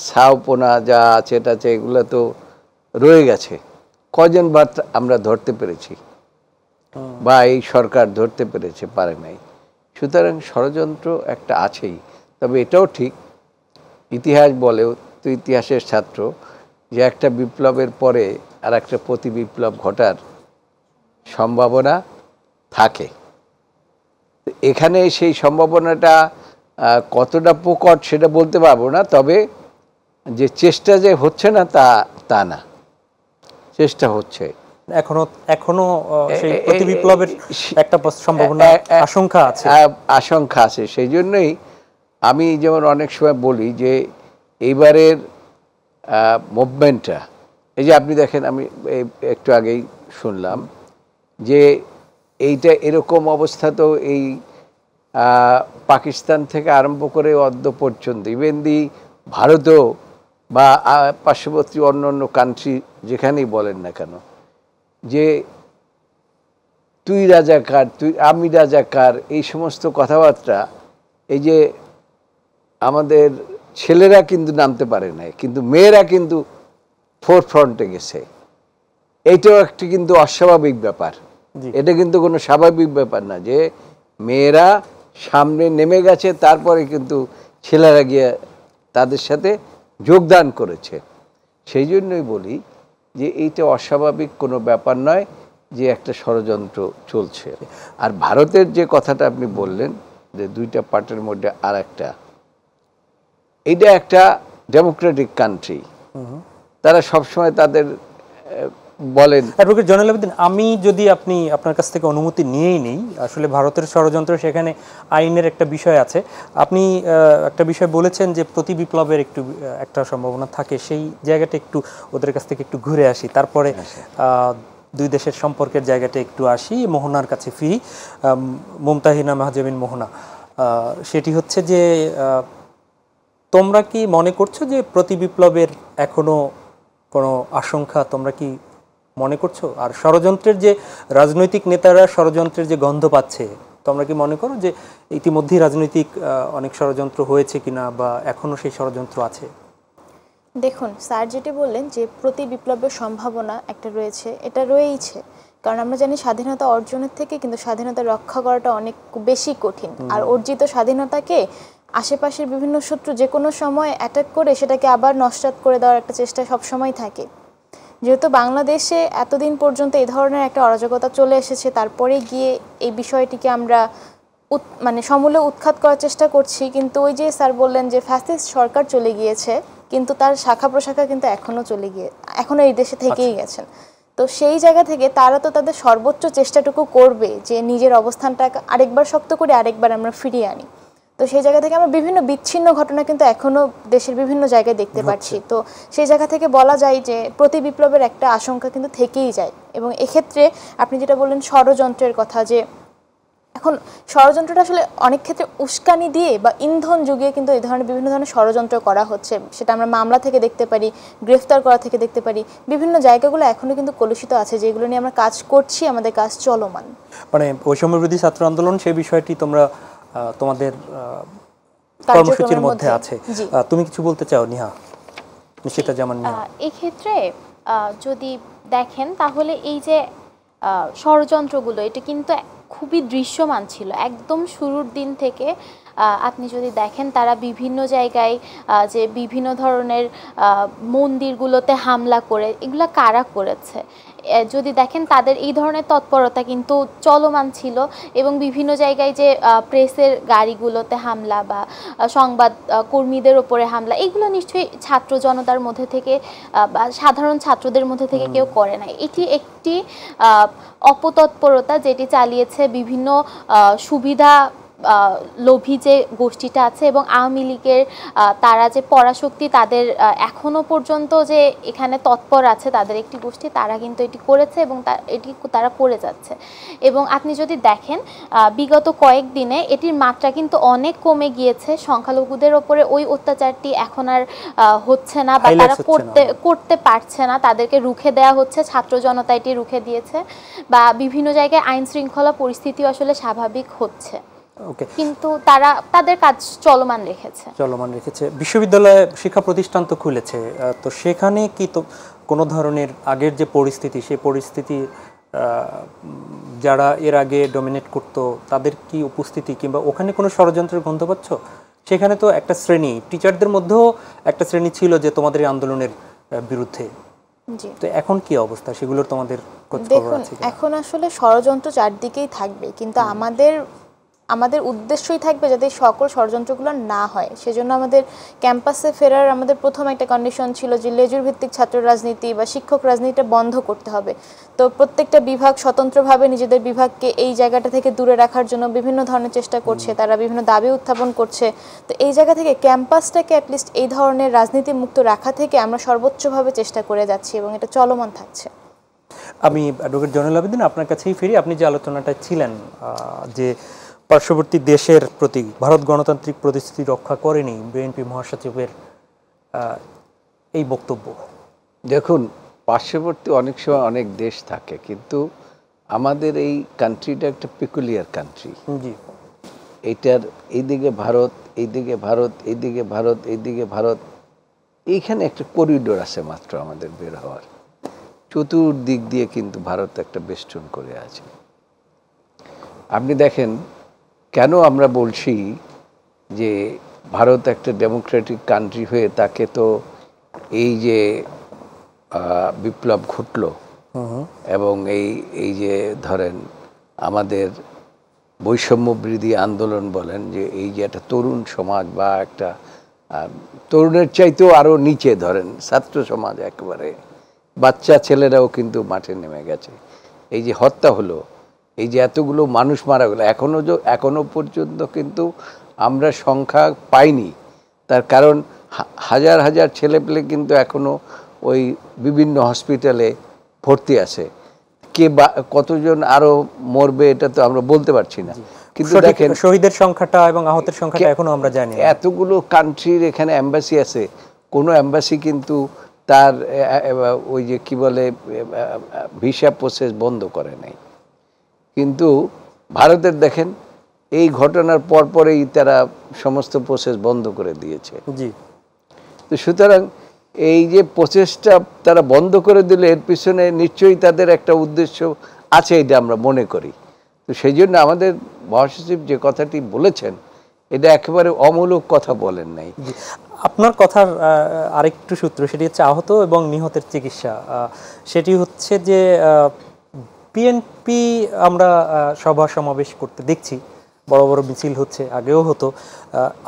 সাওপনা যা আছে টাছে এগুলো তো রয়ে গেছে। কজন বার আমরা ধরতে পেরেছি বা এই সরকার ধরতে পেরেছে, পারে নাই। সুতরাং ষড়যন্ত্র একটা আছেই। তবে এটাও ঠিক, ইতিহাস বলেও তো, ইতিহাসের ছাত্র, যে একটা বিপ্লবের পরে আর একটা প্রতি বিপ্লব ঘটার সম্ভাবনা থাকে। এখানে সেই সম্ভাবনাটা কতটা প্রকট সেটা বলতে পারবো না, তবে যে চেষ্টা যে হচ্ছে না তা না, চেষ্টা হচ্ছে। এখনো সেই প্রতি বিপ্লবের একটা সম্ভাবনা, আশঙ্কা আছে। সেই জন্যই আমি যেমন অনেক সময় বলি যে এইবারের মুভমেন্টটা, এই যে আপনি দেখেন, আমি একটু আগেই শুনলাম যে এইটা এরকম অবস্থা তো এই পাকিস্তান থেকে আরম্ভ করে অদ্য পর্যন্ত, ইভেন দি ভারতেও বা পার্শ্ববর্তী অন্য অন্য কান্ট্রি যেখানেই বলেন না কেন, যে তুই রাজাকার, আমি রাজাকার, এই সমস্ত কথাবার্তা, এই যে আমাদের ছেলেরা কিন্তু নামতে পারে নাই, কিন্তু মেয়েরা কিন্তু ফোরফ্রন্টে গেছে। এইটাও একটি কিন্তু অস্বাভাবিক ব্যাপার। এটা কিন্তু কোনো স্বাভাবিক ব্যাপার না যে মেয়েরা সামনে নেমে গেছে, তারপরে কিন্তু ছেলেরা গিয়ে তাদের সাথে যোগদান করেছে। সেই জন্যই বলি যে এইটা অস্বাভাবিক কোনো ব্যাপার নয় যে একটা ষড়যন্ত্র চলছে। আর ভারতের যে কথাটা আপনি বললেন যে দুইটা পার্টের মধ্যে আর একটা, এইটা একটা ডেমোক্রেটিক কান্ট্রি, তারা সবসময় তাদের বলেন। অ্যাডভোকেট জয়নুল আবেদিন, আমি যদি আপনার কাছ থেকে অনুমতি নিয়েই নেই, আসলে ভারতের ষড়যন্ত্র সেখানে আইনের একটা বিষয় আছে। আপনি একটা বিষয় বলেছেন যে প্রতি বিপ্লবের একটা সম্ভাবনা থাকে, সেই জায়গাটা একটু ওদের কাছ থেকে একটু ঘুরে আসি, তারপরে দুই দেশের সম্পর্কের জায়গাটা একটু আসি, মোহনার কাছে ফিরি, মুমতাহিনা মাহজাবিন মোহনা। সেটি হচ্ছে যে তোমরা কি মনে করছো যে প্রতি বিপ্লবের এখনো কোনো আশঙ্কা তোমরা কি মনে করছো? আর ষড়যন্ত্রের যে রাজনৈতিক নেতারা ষড়যন্ত্রের যে গন্ধ পাচ্ছে, তোমরা কি মনে করো যে ইতিমধ্যেই রাজনৈতিক অনেক ষড়যন্ত্র হয়েছে কিনা, বা এখনো সেই ষড়যন্ত্র আছে? দেখুন, স্যার যেটি বললেন যে প্রতি বিপ্লবের সম্ভাবনা একটা রয়েছে, এটা রয়েইছে। কারণ আমরা জানি স্বাধীনতা অর্জনের থেকে কিন্তু স্বাধীনতা রক্ষা করাটা অনেক বেশি কঠিন। আর অর্জিত স্বাধীনতাকে আশেপাশের বিভিন্ন শত্রু যে কোনো সময় অ্যাটাক করে সেটাকে আবার নস্যাৎ করে দেওয়ার একটা চেষ্টা সবসময় থাকে। যেহেতু বাংলাদেশে এতদিন পর্যন্ত এই ধরনের একটা অরাজকতা চলে এসেছে, তারপরে গিয়ে এই বিষয়টিকে আমরা মানে সমূলে উৎখাত করার চেষ্টা করছি। কিন্তু ওই যে স্যার বললেন যে ফ্যাসিস্ট সরকার চলে গিয়েছে, কিন্তু তার শাখা প্রশাখা কিন্তু এখনো এই দেশে থেকেই গেছেন। তো সেই জায়গা থেকে তারা তো তাদের সর্বোচ্চ চেষ্টাটুকু করবে যে নিজের অবস্থানটাকে আরেকবার শক্ত করে আরেকবার আমরা ফিরিয়ে আনি। তো সেই জায়গা থেকে আমরা বিভিন্ন বিচ্ছিন্ন ঘটনা কিন্তু এখনো দেশের বিভিন্ন জায়গায় দেখতে পাচ্ছি। তো সেই জায়গা থেকে বলা যায় যে প্রতি বিপ্লবের একটা আশঙ্কা কিন্তু থেকেই যায়। এবং এক্ষেত্রে আপনি যেটা বললেন ষড়যন্ত্রের কথা, যে এখন ষড়যন্ত্রটা আসলে অনেক ক্ষেত্রে উস্কানি দিয়ে বা ইন্ধন যুগিয়ে কিন্তু এই ধরনের বিভিন্ন ধরনের ষড়যন্ত্র করা হচ্ছে। সেটা আমরা মামলা থেকে দেখতে পারি, গ্রেফতার করা থেকে দেখতে পারি। বিভিন্ন জায়গাগুলো এখনো কিন্তু কলুষিত আছে, যেগুলো নিয়ে আমরা কাজ করছি, আমাদের কাজ চলমান। মানে বৈষম্য বিরোধী ছাত্র আন্দোলন, সেই বিষয়টি তোমরা তোমাদের কর্মসূচির মধ্যে আছে। তুমি কিছু বলতে চাও নিহা? নিশিতা জামান নিহা, এই ক্ষেত্রে যদি দেখেন তাহলে এই যে ষড়যন্ত্রগুলো, এটা কিন্তু খুবই দৃশ্যমান ছিল একদম শুরুর দিন থেকে। আপনি যদি দেখেন তারা বিভিন্ন জায়গায় যে বিভিন্ন ধরনের মন্দিরগুলোতে হামলা করে, এগুলো কারা করেছে যদি দেখেন, তাদের এই ধরনের তৎপরতা কিন্তু চলমান ছিল। এবং বিভিন্ন জায়গায় যে প্রেসের গাড়িগুলোতে হামলা বা সংবাদ কর্মীদের ওপরে হামলা, এগুলো নিশ্চয়ই ছাত্র জনতার মধ্যে থেকে বা সাধারণ ছাত্রদের মধ্যে থেকে কেউ করে নাই। এটি একটি অপতৎপরতা যেটি চালিয়েছে বিভিন্ন সুবিধা লোভী যে গোষ্ঠীটা আছে এবং আওয়ামী লীগের তারা যে পরাশক্তি, তাদের এখনো পর্যন্ত যে এখানে তৎপর আছে তাদের একটি গোষ্ঠী, তারা কিন্তু এটি করেছে এবং এটি তারা করে যাচ্ছে। এবং আপনি যদি দেখেন বিগত কয়েকদিনে এটির মাত্রা কিন্তু অনেক কমে গিয়েছে। সংখ্যালঘুদের ওপরে ওই অত্যাচারটি এখন আর হচ্ছে না, বা তারা করতে পারছে না, তাদেরকে রুখে দেওয়া হচ্ছে, ছাত্র জনতা এটি রুখে দিয়েছে, বা বিভিন্ন জায়গায় আইন শৃঙ্খলা পরিস্থিতিও আসলে স্বাভাবিক হচ্ছে। কিন্তু তারা তাদের কাজ চলমান রেখেছে। বিশ্ববিদ্যালয়ে শিক্ষা প্রতিষ্ঠান তো খুলেছে, তো সেখানে কি তো কোনো ধরনের আগের যে পরিস্থিতি, সেই পরিস্থিতি যারা এর আগে ডমিনেট করত তাদের কি উপস্থিতি, কিংবা ওখানে কোনো ষড়যন্ত্রের গন্ধ পাচ্ছ? সেখানে তো একটা শ্রেণী, টিচারদের মধ্যেও একটা শ্রেণী ছিল যে তোমাদের এই আন্দোলনের বিরুদ্ধে। তো এখন কি অবস্থা সেগুলোর তোমাদের খোঁজ খবর আছে? এখন আসলে ষড়যন্ত্র চারদিকেই থাকবে, কিন্তু আমাদের উদ্দেশ্যই থাকবে যাতে সকল ষড়যন্ত্রগুলো না হয়। সেজন্য আমাদের ক্যাম্পাসে ফেরার আমাদের প্রথম একটা কন্ডিশন ছিল যে লেজুর ভিত্তিক ছাত্র রাজনীতি বা শিক্ষক রাজনীতিটা বন্ধ করতে হবে। তো প্রত্যেকটা বিভাগ স্বতন্ত্রভাবে নিজেদের বিভাগকে এই জায়গাটা থেকে দূরে রাখার জন্য বিভিন্ন ধরনের চেষ্টা করছে, তারা বিভিন্ন দাবি উত্থাপন করছে। তো এই জায়গা থেকে ক্যাম্পাসটাকে অ্যাটলিস্ট এই ধরনের রাজনীতি মুক্ত রাখা থেকে আমরা সর্বোচ্চভাবে চেষ্টা করে যাচ্ছি এবং এটা চলমান থাকছে। আমি অ্যাডভোকেট জয়নুল আবেদিন, আপনার কাছেই ফিরি। আপনি যে আলোচনাটা ছিলেন যে পার্শ্ববর্তী দেশের প্রতি ভারত গণতান্ত্রিক প্রতিশ্রুতি রক্ষা করেনি, বিএনপি মহাসচিবের এই বক্তব্য। দেখুন, পার্শ্ববর্তী অনেক সময় অনেক দেশ থাকে, কিন্তু আমাদের এই কান্ট্রিটা একটা পিকুলিয়ার কান্ট্রি। জি, এইটার এইদিকে ভারত, এইদিকে ভারত, এইদিকে ভারত, এইদিকে ভারত, এইখানে একটা করিডোর আছে মাত্র আমাদের বের হওয়ার। চতুর্দিক দিয়ে কিন্তু ভারত একটা বেষ্টন করে আছে। আপনি দেখেন, কেন আমরা বলছি যে ভারত একটা ডেমোক্রেটিক কান্ট্রি হয়ে তাকে তো এই যে বিপ্লব ঘটল এবং এই যে ধরেন আমাদের বৈষম্য বিরোধী আন্দোলন বলেন, যে এই যে একটা তরুণ সমাজ বা একটা তরুণের চাইতেও আরও নিচে ধরেন ছাত্র সমাজ একেবারে বাচ্চা ছেলেরাও কিন্তু মাঠে নেমে গেছে। এই যে হত্যা হলো, এই যে এতগুলো মানুষ মারা গেলো, এখনো পর্যন্ত কিন্তু আমরা সংখ্যা পাইনি। তার কারণ হাজার হাজার ছেলেপেলে কিন্তু এখনো ওই বিভিন্ন হসপিটালে ভর্তি আছে। কে বা কতজন আরো মরবে এটা তো আমরা বলতে পারছি না। কিন্তু দেখেন শহীদের সংখ্যাটা এবং আহতের সংখ্যাটা এখনো আমরা জানি না। এতগুলো কান্ট্রির এখানে এম্বাসি আছে, কোনো এম্বাসি কিন্তু তার ওই যে কি বলে ভিসা প্রসেস বন্ধ করে নাই। কিন্তু ভারতের দেখেন এই ঘটনার পরপরেই তারা সমস্ত প্রসেস বন্ধ করে দিয়েছে। জি। তো সুতরাং এই যে প্রসেসটা তারা বন্ধ করে দিলে এর পিছনে নিশ্চয়ই তাদের একটা উদ্দেশ্য আছে, এটা আমরা মনে করি। তো সেই জন্য আমাদের মহাসচিব যে কথাটি বলেছেন এটা একেবারে অমূলক কথা বলেন নাই। আপনার কথার আরেকটু সূত্র, সেটি হচ্ছে আহত এবং নিহতের চিকিৎসা। সেটি হচ্ছে যে বিএনপি আমরা সভা সমাবেশ করতে দেখছি, বড় বড় মিছিল হচ্ছে, আগেও হতো।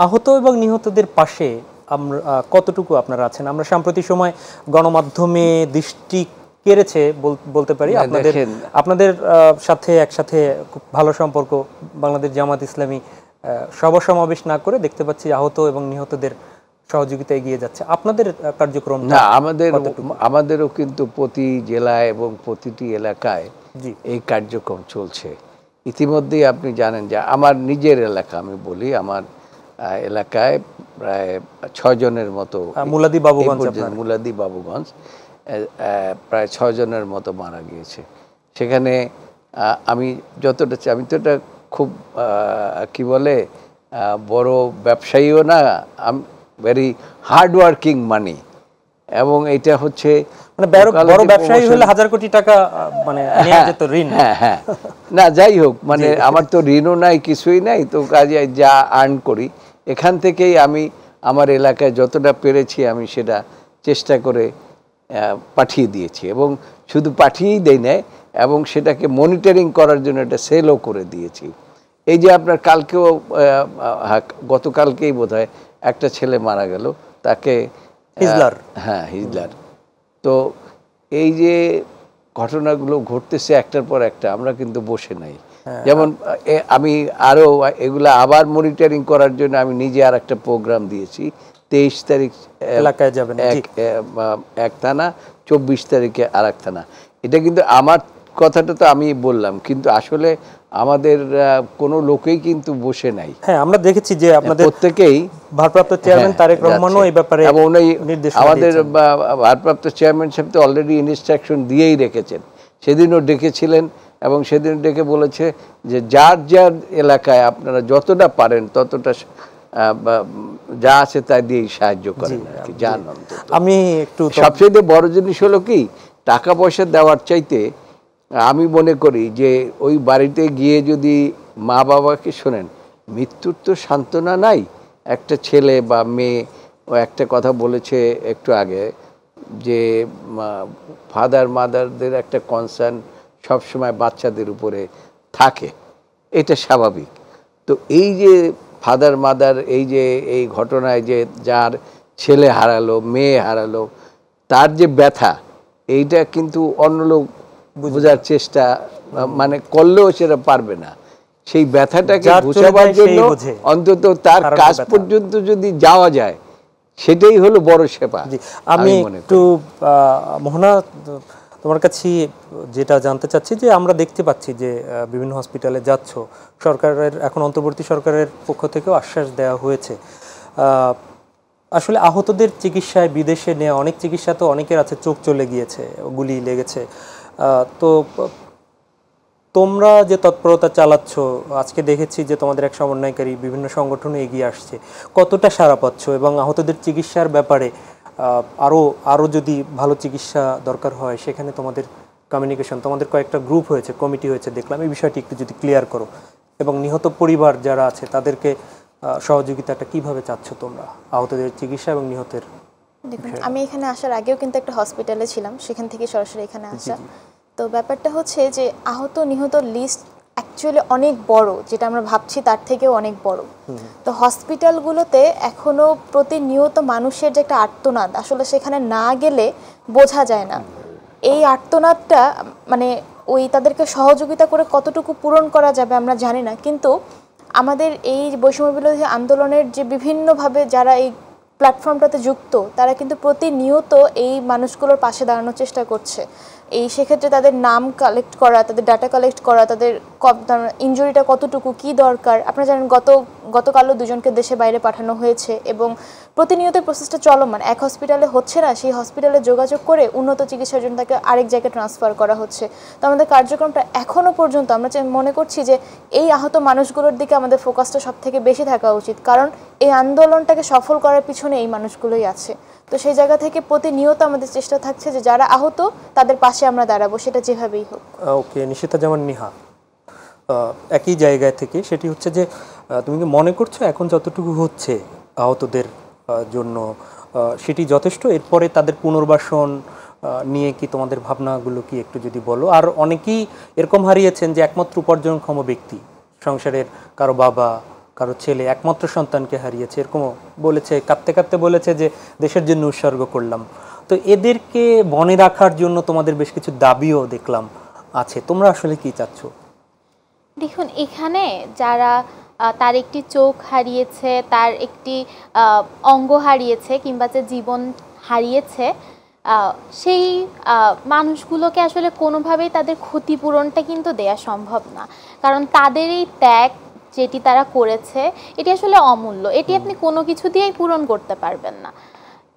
আহত এবং নিহতদের পাশে আমরা কতটুকু আপনারা আছেন? আমরা সাম্প্রতিক সময় গণমাধ্যমে দৃষ্টি কেড়েছে বলতে পারি আপনাদের সাথে একসাথে খুব ভালো সম্পর্ক। বাংলাদেশ জামাত ইসলামী সভা সমাবেশ না করে দেখতে পাচ্ছি আহত এবং নিহতদের সহযোগিতা এগিয়ে যাচ্ছে। আপনাদের কার্যক্রম না, আমাদেরও কিন্তু প্রতি জেলায় এবং প্রতিটি এলাকায় এই কার্যক্রম চলছে। ইতিমধ্যেই আপনি জানেন যে আমার নিজের এলাকা, আমি বলি আমার এলাকায় প্রায় 6 জনের মতো, মুলাদি বাবুগঞ্জ প্রায় 6 জনের মতো মারা গিয়েছে। সেখানে আমি যতটা, আমি তো এটা খুব কি বলে বড় ব্যবসায়ীও না, ভেরি হার্ড ওয়ার্কিং মানি, এবং এটা হচ্ছে মানে বড় ব্যবসায়ী হলে হাজার কোটি টাকা মানে নেওয়া যেত ঋণ। হ্যাঁ, না যাই হোক, মানে আমার তো ঋণও নাই, কিছুই নাই, তো কাজে যা আর্ন করি এখান থেকেই আমি আমার এলাকায় যতটা পেরেছি আমি সেটা চেষ্টা করে পাঠিয়ে দিয়েছি, এবং শুধু পাঠিয়েই দেই না, এবং সেটাকে মনিটরিং করার জন্য এটা সেলও করে দিয়েছি। এই যে আপনার কালকেও গতকালকেই বোধহয় একটা ছেলে মারা গেল, তাকে হিজলার। তো এই যে ঘটনাগুলো ঘটতেছে একটার পর একটা, আমরা কিন্তু বসে নাই। যেমন আমি আরো এগুলা আবার মনিটরিং করার জন্য আমি নিজে আর একটা প্রোগ্রাম দিয়েছি। 23 তারিখ এলাকায় যাবেন এক থানা, 24 তারিখে আর এক থানা। এটা কিন্তু আমার কথাটা তো আমি বললাম, কিন্তু আসলে আমাদের কোনো লোকেই কিন্তু বসে নাই। হ্যাঁ, আমরা দেখেছি যে আপনাদের প্রত্যেকেই, ভারপ্রাপ্ত চেয়ারম্যান তারেক রহমানও এই ব্যাপারে আমাদের ভারপ্রাপ্ত চেয়ারম্যান সাহেব তো অলরেডি ইনস্ট্রাকশন দিয়েই রেখেছেন। সেদিনও ডেকেছিলেন এবং সেদিন ডেকে বলেছে যে যার যার এলাকায় আপনারা যতটা পারেন ততটা যা আছে তা দিয়েই সাহায্য করেন আর কি। জান, আমি একটু সবচেয়ে বড় জিনিস হলো কি, টাকা পয়সা দেওয়ার চাইতে আমি মনে করি যে ওই বাড়িতে গিয়ে যদি মা বাবাকে শোনেন, মৃত্যুর তো সান্ত্বনা নাই। একটা ছেলে বা মেয়ে ও একটা কথা বলেছে একটু আগে যে ফাদার মাদারদের একটা কনসার্ন সবসময় বাচ্চাদের উপরে থাকে, এটা স্বাভাবিক। তো এই যে ফাদার মাদার এই ঘটনায় যে যার ছেলে হারালো, মেয়ে হারালো, তার যে ব্যথা, এইটা কিন্তু অন্য লোক বোঝার চেষ্টা মানে করলেও সেটা পারবে না। সেই ব্যথাটাকে বোঝাবার জন্য অন্তত তার কাজ পর্যন্ত যদি যাওয়া যায়, সেটাই হলো বড় সেবা। আমি একটু মোহনা, তোমার কাছে যেটা জানতে চাচ্ছি যে আমরা দেখতে পাচ্ছি যে বিভিন্ন হসপিটালে যাচ্ছ, সরকারের এখন অন্তর্বর্তী সরকারের পক্ষ থেকেও আশ্বাস দেওয়া হয়েছে। আসলে আহতদের চিকিৎসায় বিদেশে নেওয়া অনেক চিকিৎসা তো অনেকের আছে চোখ চলে গিয়েছে, গুলি লেগেছে। তো তোমরা যে তৎপরতা চালাচ্ছ, আজকে দেখেছি যে তোমাদের এক সমন্বয়কারী বিভিন্ন সংগঠনে এগিয়ে আসছে, কতটা সাড়া পাচ্ছ? এবং আহতদের চিকিৎসার ব্যাপারে আরও যদি ভালো চিকিৎসা দরকার হয়, সেখানে তোমাদের কমিউনিকেশন, তোমাদের কয়েকটা গ্রুপ হয়েছে, কমিটি হয়েছে দেখলাম, এই বিষয়টি একটু যদি ক্লিয়ার করো। এবং নিহত পরিবার যারা আছে তাদেরকে সহযোগিতাটা কিভাবে চাচ্ছ তোমরা আহতদের চিকিৎসা এবং নিহতের? দেখুন, আমি এখানে আসার আগেও কিন্তু একটা হসপিটালে ছিলাম, সেখান থেকে সরাসরি এখানে আসা। তো ব্যাপারটা হচ্ছে যে আহত নিহত লিস্ট অ্যাকচুয়ালি অনেক বড়, যেটা আমরা ভাবছি তার থেকেও অনেক বড়। তো হসপিটালগুলোতে এখনো প্রতিনিয়ত মানুষের যে একটা আর্তনাদ, আসলে সেখানে না গেলে বোঝা যায় না। এই আর্তনাদটা মানে ওই তাদেরকে সহযোগিতা করে কতটুকু পূরণ করা যাবে আমরা জানি না, কিন্তু আমাদের এই বৈষম্য বিরোধী আন্দোলনের যে বিভিন্নভাবে যারা এই প্ল্যাটফর্মটাতে যুক্ত, তারা কিন্তু প্রতিনিয়ত এই মানুষগুলোর পাশে দাঁড়ানোর চেষ্টা করছে। এই সেক্ষেত্রে তাদের নাম কালেক্ট করা, তাদের ডাটা কালেক্ট করা, তাদের ইনজুরিটা কতটুকু, কি দরকার। আপনারা জানেন গতকালও দুজনকে দেশে বাইরে পাঠানো হয়েছে এবং প্রতিনিয়ত প্রসেসটা চলমান। এক হসপিটালে হচ্ছে না, সেই হসপিটালে যোগাযোগ করে উন্নত চিকিৎসার জন্য তাকে আরেক জায়গায় ট্রান্সফার করা হচ্ছে। তো আমাদের কার্যক্রমটা এখনও পর্যন্ত আমরা মনে করছি যে এই আহত মানুষগুলোর দিকে আমাদের ফোকাসটা সব থেকে বেশি থাকা উচিত, কারণ এই আন্দোলনটাকে সফল করার পিছনে এই মানুষগুলোই আছে। তো সেই জায়গা থেকে প্রতিনিয়ত আমাদের চেষ্টা থাকছে যে যারা আহত তাদের পাশে আমরা দাঁড়াবো, সেটা যেভাবেই হোক। ওকে, নিশিতা জামান নিহা, একই জায়গায় থেকে সেটি হচ্ছে যে তুমি কি মনে করছো এখন যতটুকু হচ্ছে আহতদের জন্য সেটি যথেষ্ট? এরপরে তাদের পুনর্বাসন নিয়ে কি তোমাদের ভাবনাগুলো কি একটু যদি বলো। আর অনেকেই এরকম হারিয়েছেন যে একমাত্র উপার্জনক্ষম ব্যক্তি, সংসারের কারো বাবা, কারো ছেলে, একমাত্র সন্তানকে হারিয়েছে, এরকমও বলেছে, কাঁদতে কাঁদতে বলেছে যে দেশের জন্য উৎসর্গ করলাম। তো এদেরকে মনে রাখার জন্য তোমাদের বেশ কিছু দাবিও দেখলাম আছে, তোমরা আসলে কি চাচ্ছ? দেখুন, এখানে যারা তার একটি চোখ হারিয়েছে, তার একটি অঙ্গ হারিয়েছে, কিংবা যে জীবন হারিয়েছে, সেই মানুষগুলোকে আসলে কোনোভাবেই তাদের ক্ষতিপূরণটা কিন্তু দেয়া সম্ভব না। কারণ তাদের এই ত্যাগ যেটি তারা করেছে, এটি আসলে অমূল্য, এটি আপনি কোনো কিছু দিয়েই পূরণ করতে পারবেন না।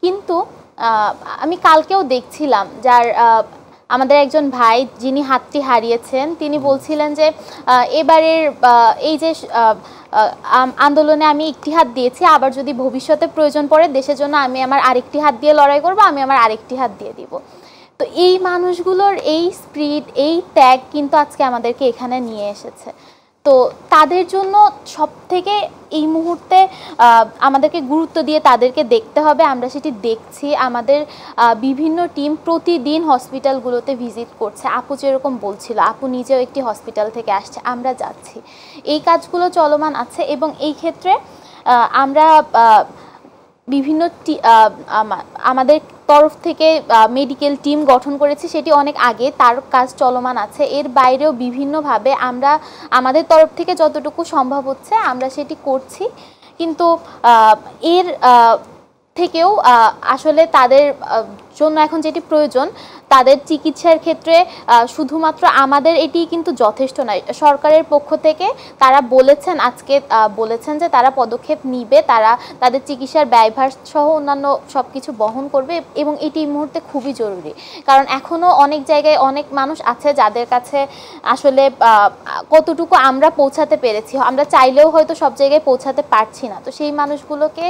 কিন্তু আমি কালকেও দেখছিলাম যার আমাদের একজন ভাই যিনি হাতটি হারিয়েছেন, তিনি বলছিলেন যে এবারের এই যে আন্দোলনে আমি একটি হাত দিয়েছি, আবার যদি ভবিষ্যতে প্রয়োজন পড়ে দেশের জন্য আমি আমার আরেকটি হাত দিয়ে লড়াই করব, আমি আমার আরেকটি হাত দিয়ে দিব। তো এই মানুষগুলোর এই স্পিরিট, এই ত্যাগ কিন্তু আজকে আমাদেরকে এখানে নিয়ে এসেছে। তো তাদের জন্য সব থেকে এই মুহূর্তে আমাদেরকে গুরুত্ব দিয়ে তাদেরকে দেখতে হবে। আমরা সেটি দেখছি, আমাদের বিভিন্ন টিম প্রতিদিন হসপিটালগুলোতে ভিজিট করছে। আপু যেরকম বলছিল, আপু নিজেও একটি হসপিটাল থেকে আসছে, আমরা যাচ্ছি, এই কাজগুলো চলমান আছে। এবং এই ক্ষেত্রে আমরা বিভিন্ন আমাদের তরফ থেকে মেডিকেল টিম গঠন করেছি, সেটি অনেক আগে, তার কাজ চলমান আছে। এর বাইরেও বিভিন্নভাবে আমরা আমাদের তরফ থেকে যতটুকু সম্ভব হচ্ছে আমরা সেটি করছি। কিন্তু এর থেকেও আসলে তাদের জন্য এখন যেটি প্রয়োজন, তাদের চিকিৎসার ক্ষেত্রে শুধুমাত্র আমাদের এটি কিন্তু যথেষ্ট নয়। সরকারের পক্ষ থেকে তারা বলেছেন যে তারা পদক্ষেপ নিবে, তারা তাদের চিকিৎসার ব্যয়ভার সহ অন্যান্য সব কিছু বহন করবে, এবং এটি এই মুহূর্তে খুবই জরুরি। কারণ এখনও অনেক জায়গায় অনেক মানুষ আছে যাদের কাছে আসলে কতটুকু আমরা পৌঁছাতে পেরেছি, আমরা চাইলেও হয়তো সব জায়গায় পৌঁছাতে পারছি না। তো সেই মানুষগুলোকে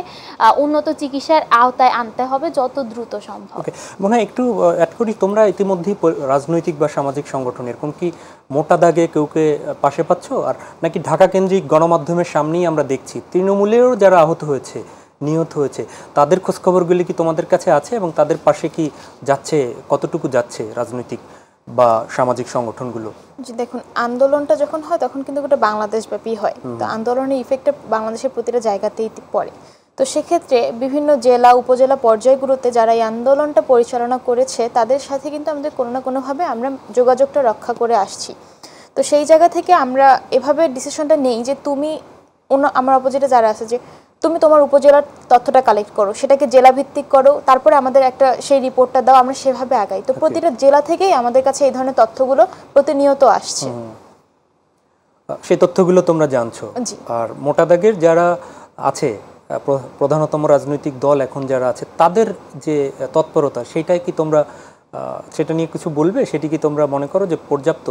উন্নত চিকিৎসার আওতায় আনতে হবে যত দ্রুত সম্ভব। মনে হয় একটু অ্যাড করি, তোমরা ইতিমধ্যেই রাজনৈতিক বা সামাজিক সংগঠন এরকম কি মোটা দাগে কেউকে পাশে পাচ্ছ? আর নাকি ঢাকা কেন্দ্রিক গণমাধ্যমের সামনেই আমরা দেখছি তৃণমূলেরও যারা আহত হয়েছে, নিহত হয়েছে, তাদের খোঁজখবরগুলি কি তোমাদের কাছে আছে? এবং তাদের পাশে কি যাচ্ছে, কতটুকু যাচ্ছে রাজনৈতিক বা সামাজিক সংগঠনগুলো? জি দেখুন, আন্দোলনটা যখন হয় তখন কিন্তু ওটা বাংলাদেশব্যাপী হয়। তো আন্দোলনের ইফেক্টটা বাংলাদেশের প্রতিটা জায়গাতেই পড়ে। তো সেক্ষেত্রে বিভিন্ন জেলা উপজেলা পর্যায়গুলোতে যারা এই আন্দোলনটা পরিচালনা করেছে, তাদের সাথে কিন্তু আমাদের কোনো না কোনোভাবে আমরা যোগাযোগটা রক্ষা করে আসছি। তো সেই জায়গা থেকে আমরা এভাবে ডিসিশনটা নেই যে তুমি আমার অপোজিটে যারা আছে, যে তুমি তোমার উপজেলার তথ্যটা কালেক্ট করো, সেটাকে জেলা ভিত্তিক করো, তারপরে আমাদের একটা সেই রিপোর্টটা দাও, আমরা সেভাবে আগাই। তো প্রতিটা জেলা থেকেই আমাদের কাছে এই ধরনের তথ্যগুলো প্রতিনিয়ত আসছে, সেই তথ্যগুলো তোমরা জানছো। আর মোটা দাগের যারা আছে, প্রধানতম রাজনৈতিক দল এখন যারা আছে, তাদের যে তৎপরতা, সেটাই কি তোমরা সেটা নিয়ে কিছু বলবে? সেটি কি তোমরা মনে করো যে পর্যাপ্ত?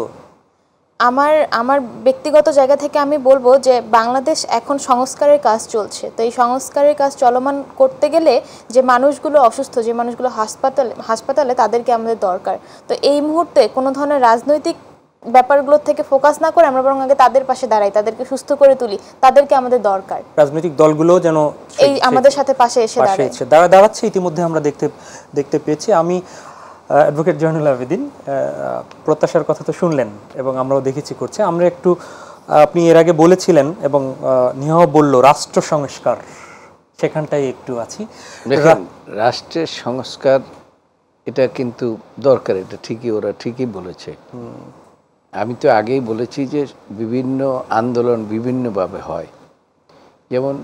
আমার ব্যক্তিগত জায়গা থেকে আমি বলবো যে বাংলাদেশ এখন সংস্কারের কাজ চলছে। তো এই সংস্কারের কাজ চলমান করতে গেলে যে মানুষগুলো অসুস্থ, যে মানুষগুলো হাসপাতালে, তাদেরকে আমাদের দরকার। তো এই মুহূর্তে কোনো ধরনের রাজনৈতিক ব্যাপারগুলোর থেকে ফোকাস না করে আমরা বরং আগে তাদের পাশে দাঁড়াই, তাদেরকে সুস্থ করে তুলি, তাদেরকে আমাদের দরকার। রাজনৈতিক দলগুলো যেন এই আমাদের সাথে পাশে এসে দাঁড়াচ্ছে, ইতিমধ্যে আমরা দেখতে পেয়েছি। আমি অ্যাডভোকেট জয়নুল আবেদিন, প্রত্যাশার কথা তো শুনলেন এবং আমরাও দেখেছি করছে। আমরা একটু, আপনি এর আগে বলেছিলেন এবং নিহা বলল রাষ্ট্র সংস্কার, সেখানটাই একটু আছি। রাষ্ট্রের সংস্কার এটা কিন্তু দরকার, এটা ঠিকই, ওরা ঠিকই বলেছে। আমি তো আগেই বলেছি যে বিভিন্ন আন্দোলন বিভিন্নভাবে হয়। যেমন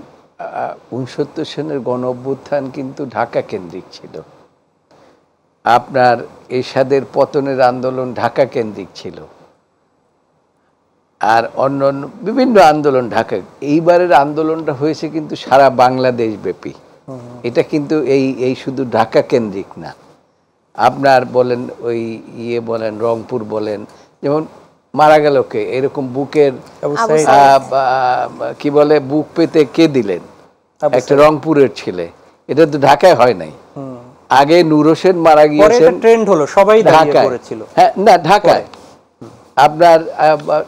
৬৯ সেনের গণ অভ্যুত্থান কিন্তু ঢাকা কেন্দ্রিক ছিল, আপনার এরশাদের পতনের আন্দোলন ঢাকা কেন্দ্রিক ছিল, আর অন্য অন্য বিভিন্ন আন্দোলন ঢাকা। এইবারের আন্দোলনটা হয়েছে কিন্তু সারা বাংলাদেশ ব্যাপী। এটা কিন্তু এই শুধু ঢাকা কেন্দ্রিক না, আপনার বলেন ওই বলেন রংপুর বলেন, যেমন মারা গেল কে, এরকম বুকের কি বলে বুক পেতে কে দিলেন, একটা রংপুরের ছেলে, এটা তো ঢাকায় হয় নাই। আগে নূর হোসেন মারা গিয়েছেন, ট্রেন্ড হলো সবাই ঢাকায়, হ্যাঁ না ঢাকায়। আপনার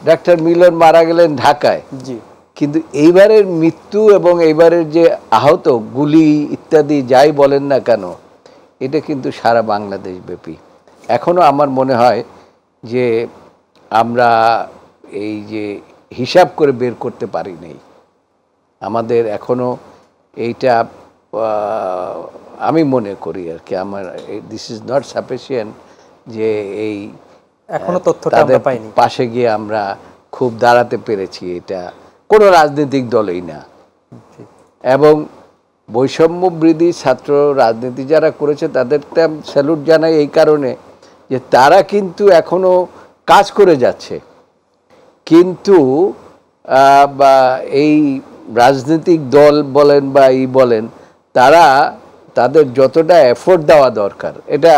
ডাক্তার মিলন মারা গেলেন ঢাকায়। কিন্তু এইবারের মৃত্যু এবং এইবারের যে আহত, গুলি ইত্যাদি যাই বলেন না কেন, এটা কিন্তু সারা বাংলাদেশ ব্যাপী। এখনো আমার মনে হয় যে আমরা এই যে হিসাব করে বের করতে পারি নাই, আমাদের এখনো এইটা আমি মনে করি আর কি, আমার দিস ইজ নট সাফিসিয়েন্ট যে এই এখনো তথ্যটা আমরা পাইনি, পাশে গিয়ে আমরা খুব দাঁড়াতে পেরেছি, এটা কোনো রাজনৈতিক দলই না। এবং বৈষম্য বৃদ্ধি ছাত্র রাজনীতি যারা করেছে তাদেরকে আমি স্যালুট জানাই এই কারণে যে তারা কিন্তু এখনো কাজ করে যাচ্ছে, কিন্তু এই রাজনৈতিক দল বলেন বা বলেন, তারা তাদের যতটা এফোর্ট দেওয়া দরকার, এটা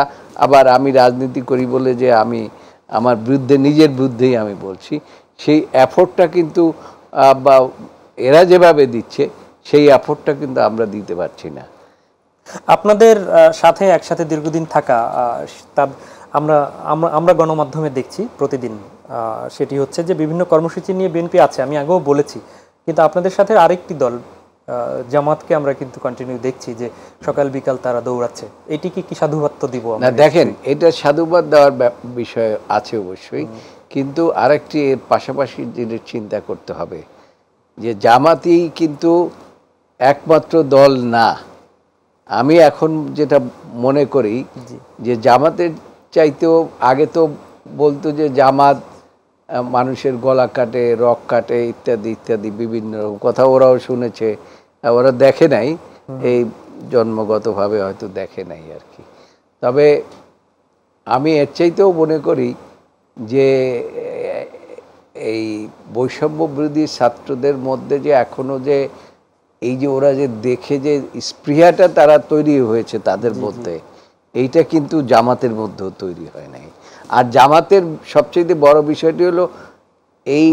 আবার আমি রাজনীতি করি বলে যে আমি আমার বিরুদ্ধে, নিজের বিরুদ্ধেই আমি বলছি, সেই এফোর্টটা কিন্তু বা এরা যেভাবে দিচ্ছে সেই এফোর্টটা কিন্তু আমরা দিতে পারছি না। আপনাদের সাথে একসাথে দীর্ঘদিন থাকা, আমরা আমরা আমরা গণমাধ্যমে দেখছি প্রতিদিন, সেটি হচ্ছে যে বিভিন্ন কর্মসূচি নিয়ে বিএনপি আছে, আমি আগেও বলেছি, কিন্তু আপনাদের সাথে আরেকটি দল জামাতকে আমরা কিন্তু কন্টিনিউ দেখছি যে সকাল বিকাল তারা দৌড়াচ্ছে। এটি কি সাধুবাদ দিব না? দেখেন, এটা সাধুবাদ দেওয়ার বিষয় আছে অবশ্যই, কিন্তু আরেকটি এর পাশাপাশি জিনিস চিন্তা করতে হবে যে জামাতই কিন্তু একমাত্র দল না। আমি এখন যেটা মনে করি যে জামাতের চাইতেও আগে তো বলতো যে জামাত মানুষের গলা কাটে, রক কাটে, ইত্যাদি ইত্যাদি বিভিন্ন রকম কথা ওরাও শুনেছে, ওরা দেখে নাই, এই জন্মগতভাবে হয়তো দেখে নাই আর কি। তবে আমি এর চাইতেও মনে করি যে এই বৈষম্য বিরোধী ছাত্রদের মধ্যে যে এখনো যে এই যে ওরা যে দেখে যে স্পৃহাটা তারা তৈরি হয়েছে তাদের মধ্যে, এইটা কিন্তু জামাতের মধ্যেও তৈরি হয় নাই। আর জামাতের সবচেয়ে বড় বিষয়টি হলো এই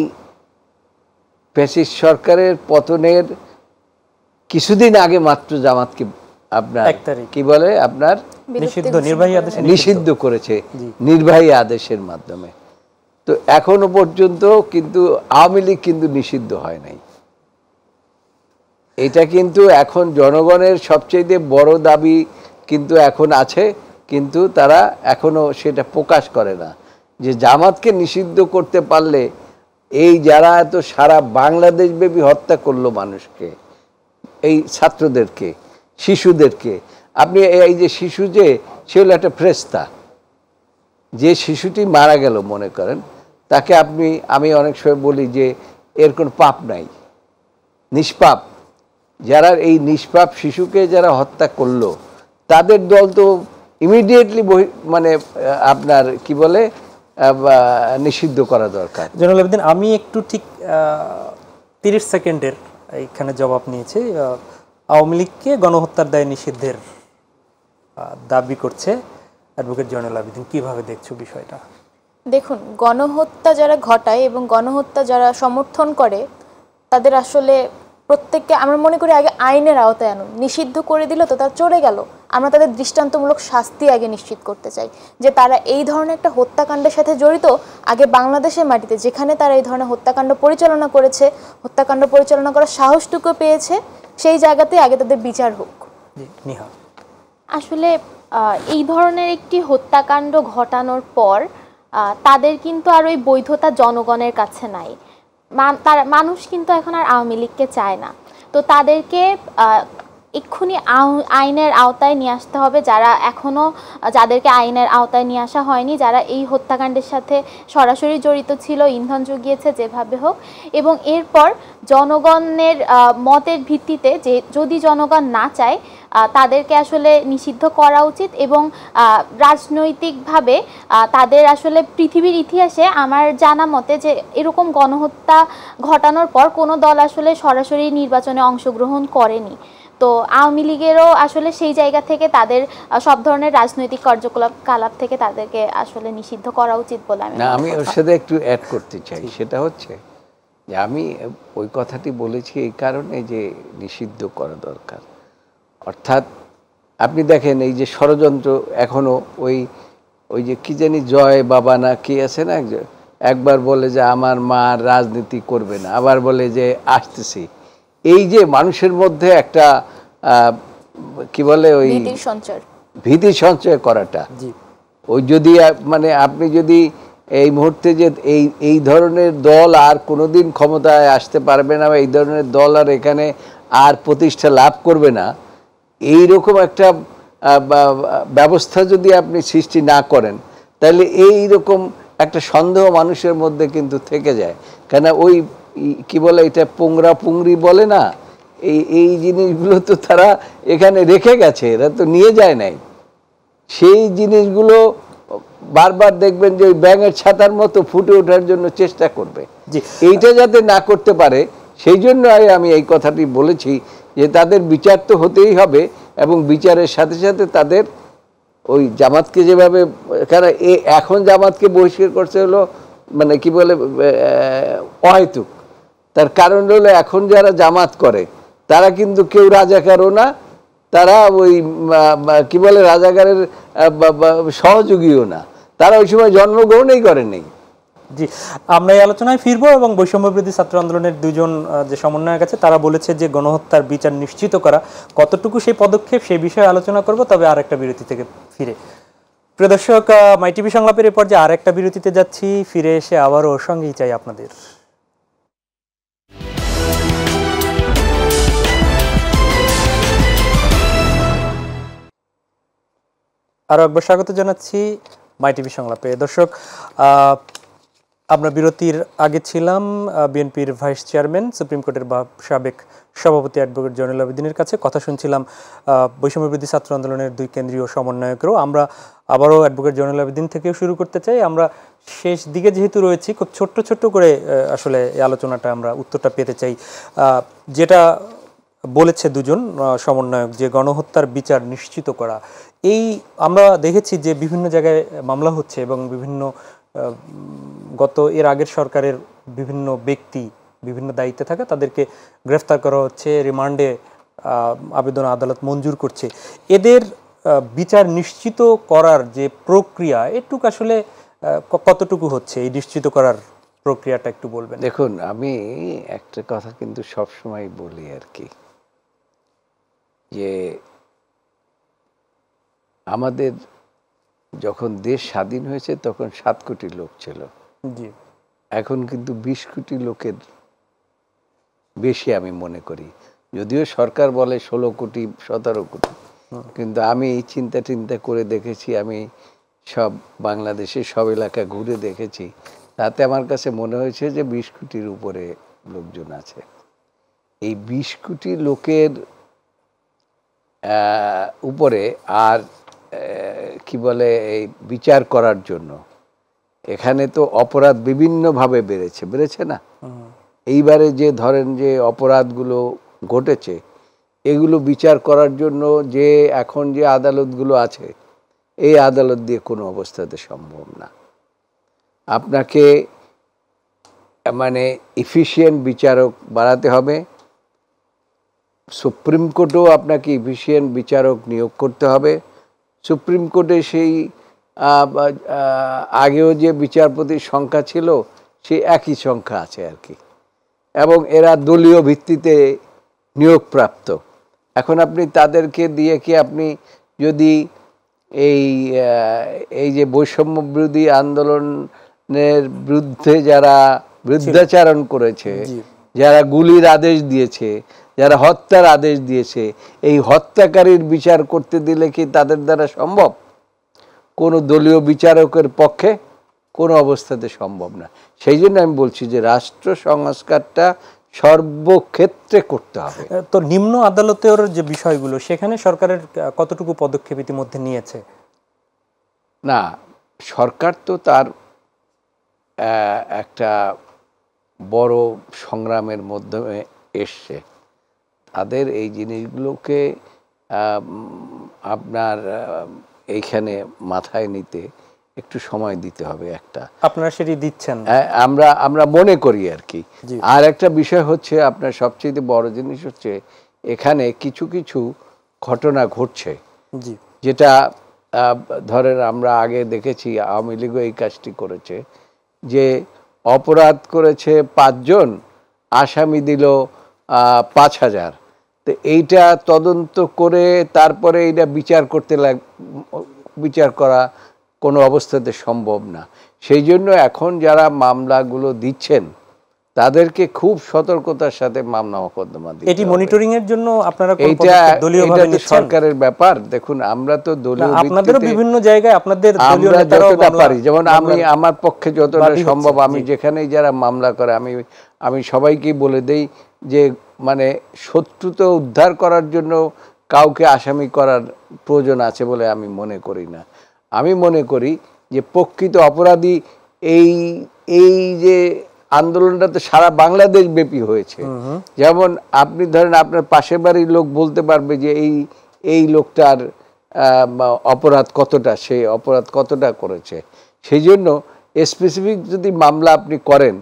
ফ্যাসিস্ট সরকারের পতনের কিছুদিন আগে মাত্র জামাতকে আপনার কি বলে আপনার নিষিদ্ধ করেছে নির্বাহী আদেশের মাধ্যমে। তো এখনো পর্যন্ত কিন্তু আওয়ামী লীগ কিন্তু নিষিদ্ধ হয় নাই। এটা কিন্তু এখন জনগণের সবচেয়ে বড় দাবি কিন্তু এখন আছে, কিন্তু তারা এখনো সেটা প্রকাশ করে না যে জামাতকে নিষিদ্ধ করতে পারলে এই যারা এত সারা বাংলাদেশ ব্যাপী হত্যা করলো মানুষকে, এই ছাত্রদেরকে, শিশুদেরকে, আপনি এই যে শিশু যে সে হলো একটা ফেরেশতা, যে শিশুটি মারা গেল মনে করেন, তাকে আমি অনেক সময় বলি যে এর কোনো পাপ নাই, নিষ্পাপ। যারা এই নিষ্পাপ শিশুকে যারা হত্যা করলো তাদের দল তো ইমিডিয়েটলি মানে আপনার কি বলে নিষিদ্ধ করা দরকার। জয়নুল আবেদিন, আমি একটু ঠিক 30 সেকেন্ডের এইখানে জবাব নিয়েছি। আওয়ামী লীগকে গণহত্যার দায়ে নিষিদ্ধের দাবি করছে অ্যাডভোকেট জয়নুল আবেদিন, কিভাবে দেখছো বিষয়টা? দেখুন, গণহত্যা যারা ঘটায় এবং গণহত্যা যারা সমর্থন করে তাদের আসলে প্রত্যেককে আমরা মনে করি আগে আইনের আওতায় আনুন। নিষিদ্ধ করে দিল তো তারা চলে গেল, আমরা তাদের দৃষ্টান্তমূলক শাস্তি আগে নিশ্চিত করতে চাই যে তারা এই ধরনের একটা হত্যাকাণ্ডের সাথে জড়িত। আগে বাংলাদেশের মাটিতে যেখানে তারা এই ধরনের হত্যাকাণ্ড পরিচালনা করেছে, হত্যাকাণ্ড পরিচালনা করার সাহসটুকু পেয়েছে, সেই জায়গাতে আগে তাদের বিচার হোক। আসলে এই ধরনের একটি হত্যাকাণ্ড ঘটানোর পর তাদের কিন্তু আর ওই বৈধতা জনগণের কাছে নাই। মানুষ কিন্তু এখন আর আওয়ামী লীগকে চায় না। তো তাদেরকে এক্ষুনি আইনের আওতায় নিয়ে আসতে হবে, যারা এখনও যাদেরকে আইনের আওতায় নিয়ে আসা হয়নি, যারা এই হত্যাকাণ্ডের সাথে সরাসরি জড়িত ছিল, ইন্ধন জুগিয়েছে যেভাবে হোক। এবং এরপর জনগণের মতের ভিত্তিতে, যে যদি জনগণ না চায় তাদেরকে আসলে নিষিদ্ধ করা উচিত। এবং রাজনৈতিকভাবে তাদের আসলে পৃথিবীর ইতিহাসে আমার জানা মতে যে এরকম গণহত্যা ঘটানোর পর কোনো দল আসলে সরাসরি নির্বাচনে অংশগ্রহণ করেনি। তো আওয়ামী লীগেরও আসলে সেই জায়গা থেকে তাদের সব ধরনের রাজনৈতিক কার্যকলাপ থেকে তাদেরকে আসলে নিষিদ্ধ করা উচিত বলে আমি ওর সাথে একটু অ্যাড করতে চাই। সেটা হচ্ছে যে আমি ওই কথাটি বলেছি এই কারণে যে নিষিদ্ধ করা দরকার। অর্থাৎ আপনি দেখেন এই যে ষড়যন্ত্র এখনো ওই যে কি জানি জয় বাবা না কি আছে না, একবার বলে যে আমার মা রাজনীতি করবে না, আবার বলে যে আসতেছি। এই যে মানুষের মধ্যে একটা কি বলে ওই ভীতি সঞ্চয় করাটা, ওই যদি মানে আপনি যদি এই মুহূর্তে যে এই ধরনের দল আর কোনোদিন ক্ষমতায় আসতে পারবে না, বা এই ধরনের দল আর এখানে আর প্রতিষ্ঠা লাভ করবে না, এইরকম একটা ব্যবস্থা যদি আপনি সৃষ্টি না করেন, তাহলে এইরকম একটা সন্দেহ মানুষের মধ্যে কিন্তু থেকে যায়। কেন ওই কি বলে এটা পুংরা পুংরি বলে না, এই জিনিসগুলো তো তারা এখানে রেখে গেছে, এরা তো নিয়ে যায় নাই। সেই জিনিসগুলো বারবার দেখবেন যে ওই ব্যাঙের ছাতার মতো ফুটে ওঠার জন্য চেষ্টা করবে। এইটা যাতে না করতে পারে, সেই জন্য আমি এই কথাটি বলেছি যে তাদের বিচার তো হতেই হবে, এবং বিচারের সাথে সাথে তাদের ওই জামাতকে যেভাবে, কারণ এখন জামাতকে বহিষ্কার করছে হলো মানে কি বলে অহেতুক। তার কারণ হলো এখন যারা জামাত করে তারা কিন্তু কেউ রাজাকারও না, তারা ওই কি বলে রাজাকারের সহযোগীও না, তারা ওই সময় জন্মগ্রহণই করেনি। জি, আমরা এই আলোচনায় ফিরবো এবং বৈষম্য বিরোধী ছাত্র আন্দোলনের দুজন যে সমন্বয়ক আছে তারা বলেছে যে গণহত্যার বিচার নিশ্চিত করা কতটুকু সেই পদক্ষেপ, সেই বিষয়ে আলোচনা করব, তবে আর একটা বিরতি থেকে ফিরে। প্রিয় দর্শক, মাই টিভি সংলাপের এরপর যে আর একটা বিরতিতে যাচ্ছি, ফিরে এসে আবারও সঙ্গেই চাই আপনাদের। আরও একবার স্বাগত জানাচ্ছি মাই টিভি সংলাপে। দর্শক, আমরা বিরতির আগে ছিলাম বিএনপির ভাইস চেয়ারম্যান, সুপ্রিম কোর্টের সাবেক সভাপতি অ্যাডভোকেট জয়নুল আবেদিনের কাছে। কথা শুনছিলাম বৈষম্য বিরোধী ছাত্র আন্দোলনের দুই কেন্দ্রীয় সমন্বয়কেরও। আমরা আবারও অ্যাডভোকেট জয়নুল আবেদিন থেকেও শুরু করতে চাই। আমরা শেষ দিকে যেহেতু রয়েছি, খুব ছোট্ট ছোট্ট করে আসলে এই আলোচনাটা আমরা উত্তরটা পেতে চাই। যেটা বলেছে দুজন সমন্বয়ক যে গণহত্যার বিচার নিশ্চিত করা, এই আমরা দেখেছি যে বিভিন্ন জায়গায় মামলা হচ্ছে এবং বিভিন্ন এর আগের সরকারের বিভিন্ন ব্যক্তি বিভিন্ন দায়িত্বে থাকে তাদেরকে গ্রেফতার করা হচ্ছে, রিমান্ডে আবেদন আদালত মঞ্জুর করছে। এদের বিচার নিশ্চিত করার যে প্রক্রিয়া, এটুকু আসলে কতটুকু হচ্ছে, এই নিশ্চিত করার প্রক্রিয়াটা একটু বলবেন? দেখুন, আমি একটা কথা কিন্তু সবসময় বলি আর কি, যে আমাদের যখন দেশ স্বাধীন হয়েছে তখন 7 কোটি লোক ছিল, এখন কিন্তু 20 কোটি লোকের বেশি আমি মনে করি। যদিও সরকার বলে 16 কোটি 17 কোটি, কিন্তু আমি এই চিন্তা করে দেখেছি, আমি সব বাংলাদেশে সব এলাকা ঘুরে দেখেছি, তাতে আমার কাছে মনে হয়েছে যে 20 কোটির উপরে লোকজন আছে। এই 20 কোটি লোকের উপরে আর কি বলে এই বিচার করার জন্য এখানে তো অপরাধ বিভিন্নভাবে বেড়েছে না। এইবারে যে ধরেন যে অপরাধগুলো ঘটেছে, এগুলো বিচার করার জন্য যে এখন যে আদালতগুলো আছে, এই আদালত দিয়ে কোনো অবস্থাতে সম্ভব না। আপনাকে মানে এফিশিয়েন্ট বিচারক বাড়াতে হবে, সুপ্রিম কোর্টেও আপনাকে এফিশিয়েন্ট বিচারক নিয়োগ করতে হবে। সুপ্রিম কোর্টে সেই আগেও যে বিচারপতির সংখ্যা ছিল সেই একই সংখ্যা আছে আর কি, এবং এরা দলীয় ভিত্তিতে নিয়োগপ্রাপ্ত। এখন আপনি তাদেরকে দিয়ে কি আপনি যদি এই যে বৈষম্য বিরোধী আন্দোলনের বিরুদ্ধে যারা বিরুদ্ধাচারণ করেছে, যারা গুলির আদেশ দিয়েছে, যারা হত্যার আদেশ দিয়েছে, এই হত্যাকারীর বিচার করতে দিলে কি তাদের দ্বারা সম্ভব? কোনো দলীয় বিচারকের পক্ষে কোনো অবস্থাতে সম্ভব না। সেই জন্য আমি বলছি যে রাষ্ট্র সংস্কারটা সর্বক্ষেত্রে করতে হবে। তো নিম্ন আদালতের যে বিষয়গুলো, সেখানে সরকারের কতটুকু পদক্ষেপ ইতিমধ্যে নিয়েছে? না, সরকার তো তার একটা বড় সংগ্রামের মাধ্যমে এসছে। তাদের এই জিনিসগুলোকে আপনার এইখানে মাথায় নিতে একটু সময় দিতে হবে। একটা আপনারা সেটি দিচ্ছেন, আমরা মনে করি আর কি। আর একটা বিষয় হচ্ছে, আপনার সবচেয়ে বড় জিনিস হচ্ছে এখানে কিছু কিছু ঘটনা ঘটছে, যেটা ধরেন আমরা আগে দেখেছি আওয়ামী লীগও এই কাজটি করেছে, যে অপরাধ করেছে 5 জন, আসামি দিল 5,000। তো এইটা তদন্ত করে তারপরে এইটা বিচার করা কোনো অবস্থাতে সম্ভব না। সেই জন্য এখন যারা মামলাগুলো দিচ্ছেন তাদেরকে খুব সতর্কতার সাথে মামলা মোকদ্দমা দিতে হবে। এটি মনিটরিং এর জন্য আপনারা কোন এটা দলীয়ভাবে নিচ্ছেন? সরকারের ব্যাপার। দেখুন, আমরা তো দলীয় আপনাদেরও বিভিন্ন জায়গায় আপনাদের দলীয় আমরা নেতারাও যতটা পারি, যেমন আমি আমার পক্ষে যতটা সম্ভব আমি যেখানেই যারা মামলা করে আমি সবাইকেই বলে দেই যে মানে শত্রুতা উদ্ধার করার জন্য কাউকে আসামি করার প্রয়োজন আছে বলে আমি মনে করি না। আমি মনে করি যে প্রকৃত অপরাধী এই যে আন্দোলনটা তো সারা বাংলাদেশ ব্যাপী হয়েছে। যেমন আপনি ধরেন আপনার পাশের বাড়ির লোক বলতে পারবে যে এই লোকটার অপরাধ কতটা, সে অপরাধ কতটা করেছে। সেই জন্য স্পেসিফিক যদি মামলা আপনি করেন,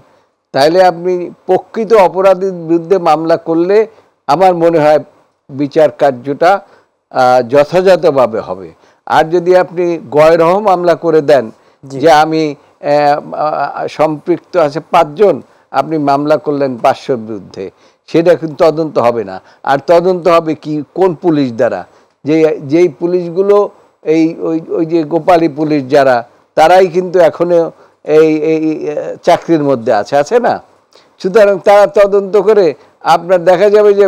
তাহলে আপনি প্রকৃত অপরাধীর বিরুদ্ধে মামলা করলে আমার মনে হয় বিচার কার্যটা যথাযথভাবে হবে। আর যদি আপনি গয়রহ মামলা করে দেন যে আমি সম্পৃক্ত আছে 5 জন, আপনি মামলা করলেন 500 বিরুদ্ধে, সেটা কিন্তু তদন্ত হবে না। আর তদন্ত হবে কি, কোন পুলিশ দ্বারা? যেই পুলিশগুলো ওই যে গোপালী পুলিশ যারা, তারাই কিন্তু এখনো এই চাকরির মধ্যে আছে না? সুতরাং তারা তদন্ত করে আপনার দেখা যাবে যে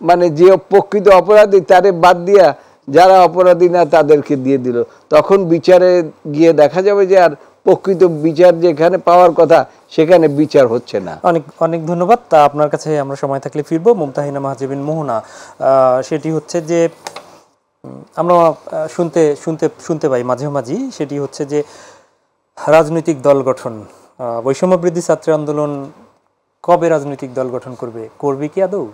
মানে যে প্রকৃত অপরাধী তারে বাদ দিয়া যারা অপরাধী না তাদেরকে দিয়ে দিল। তখন বিচারে গিয়ে দেখা যাবে যে আর প্রকৃত বিচার যেখানে পাওয়ার কথা সেখানে বিচার হচ্ছে না। অনেক অনেক ধন্যবাদ। আপনার কাছে আমরা সময় থাকলে ফিরবো। মুমতাহিনা মাহজাবিন মোহনা, সেটি হচ্ছে যে আমরা শুনতে পাই মাঝে মাঝে, সেটি হচ্ছে যে রাজনৈতিক দল গঠন, বৈষম্য বৃদ্ধি ছাত্র আন্দোলন কবে রাজনৈতিক দল গঠন করবে কি আদৌ?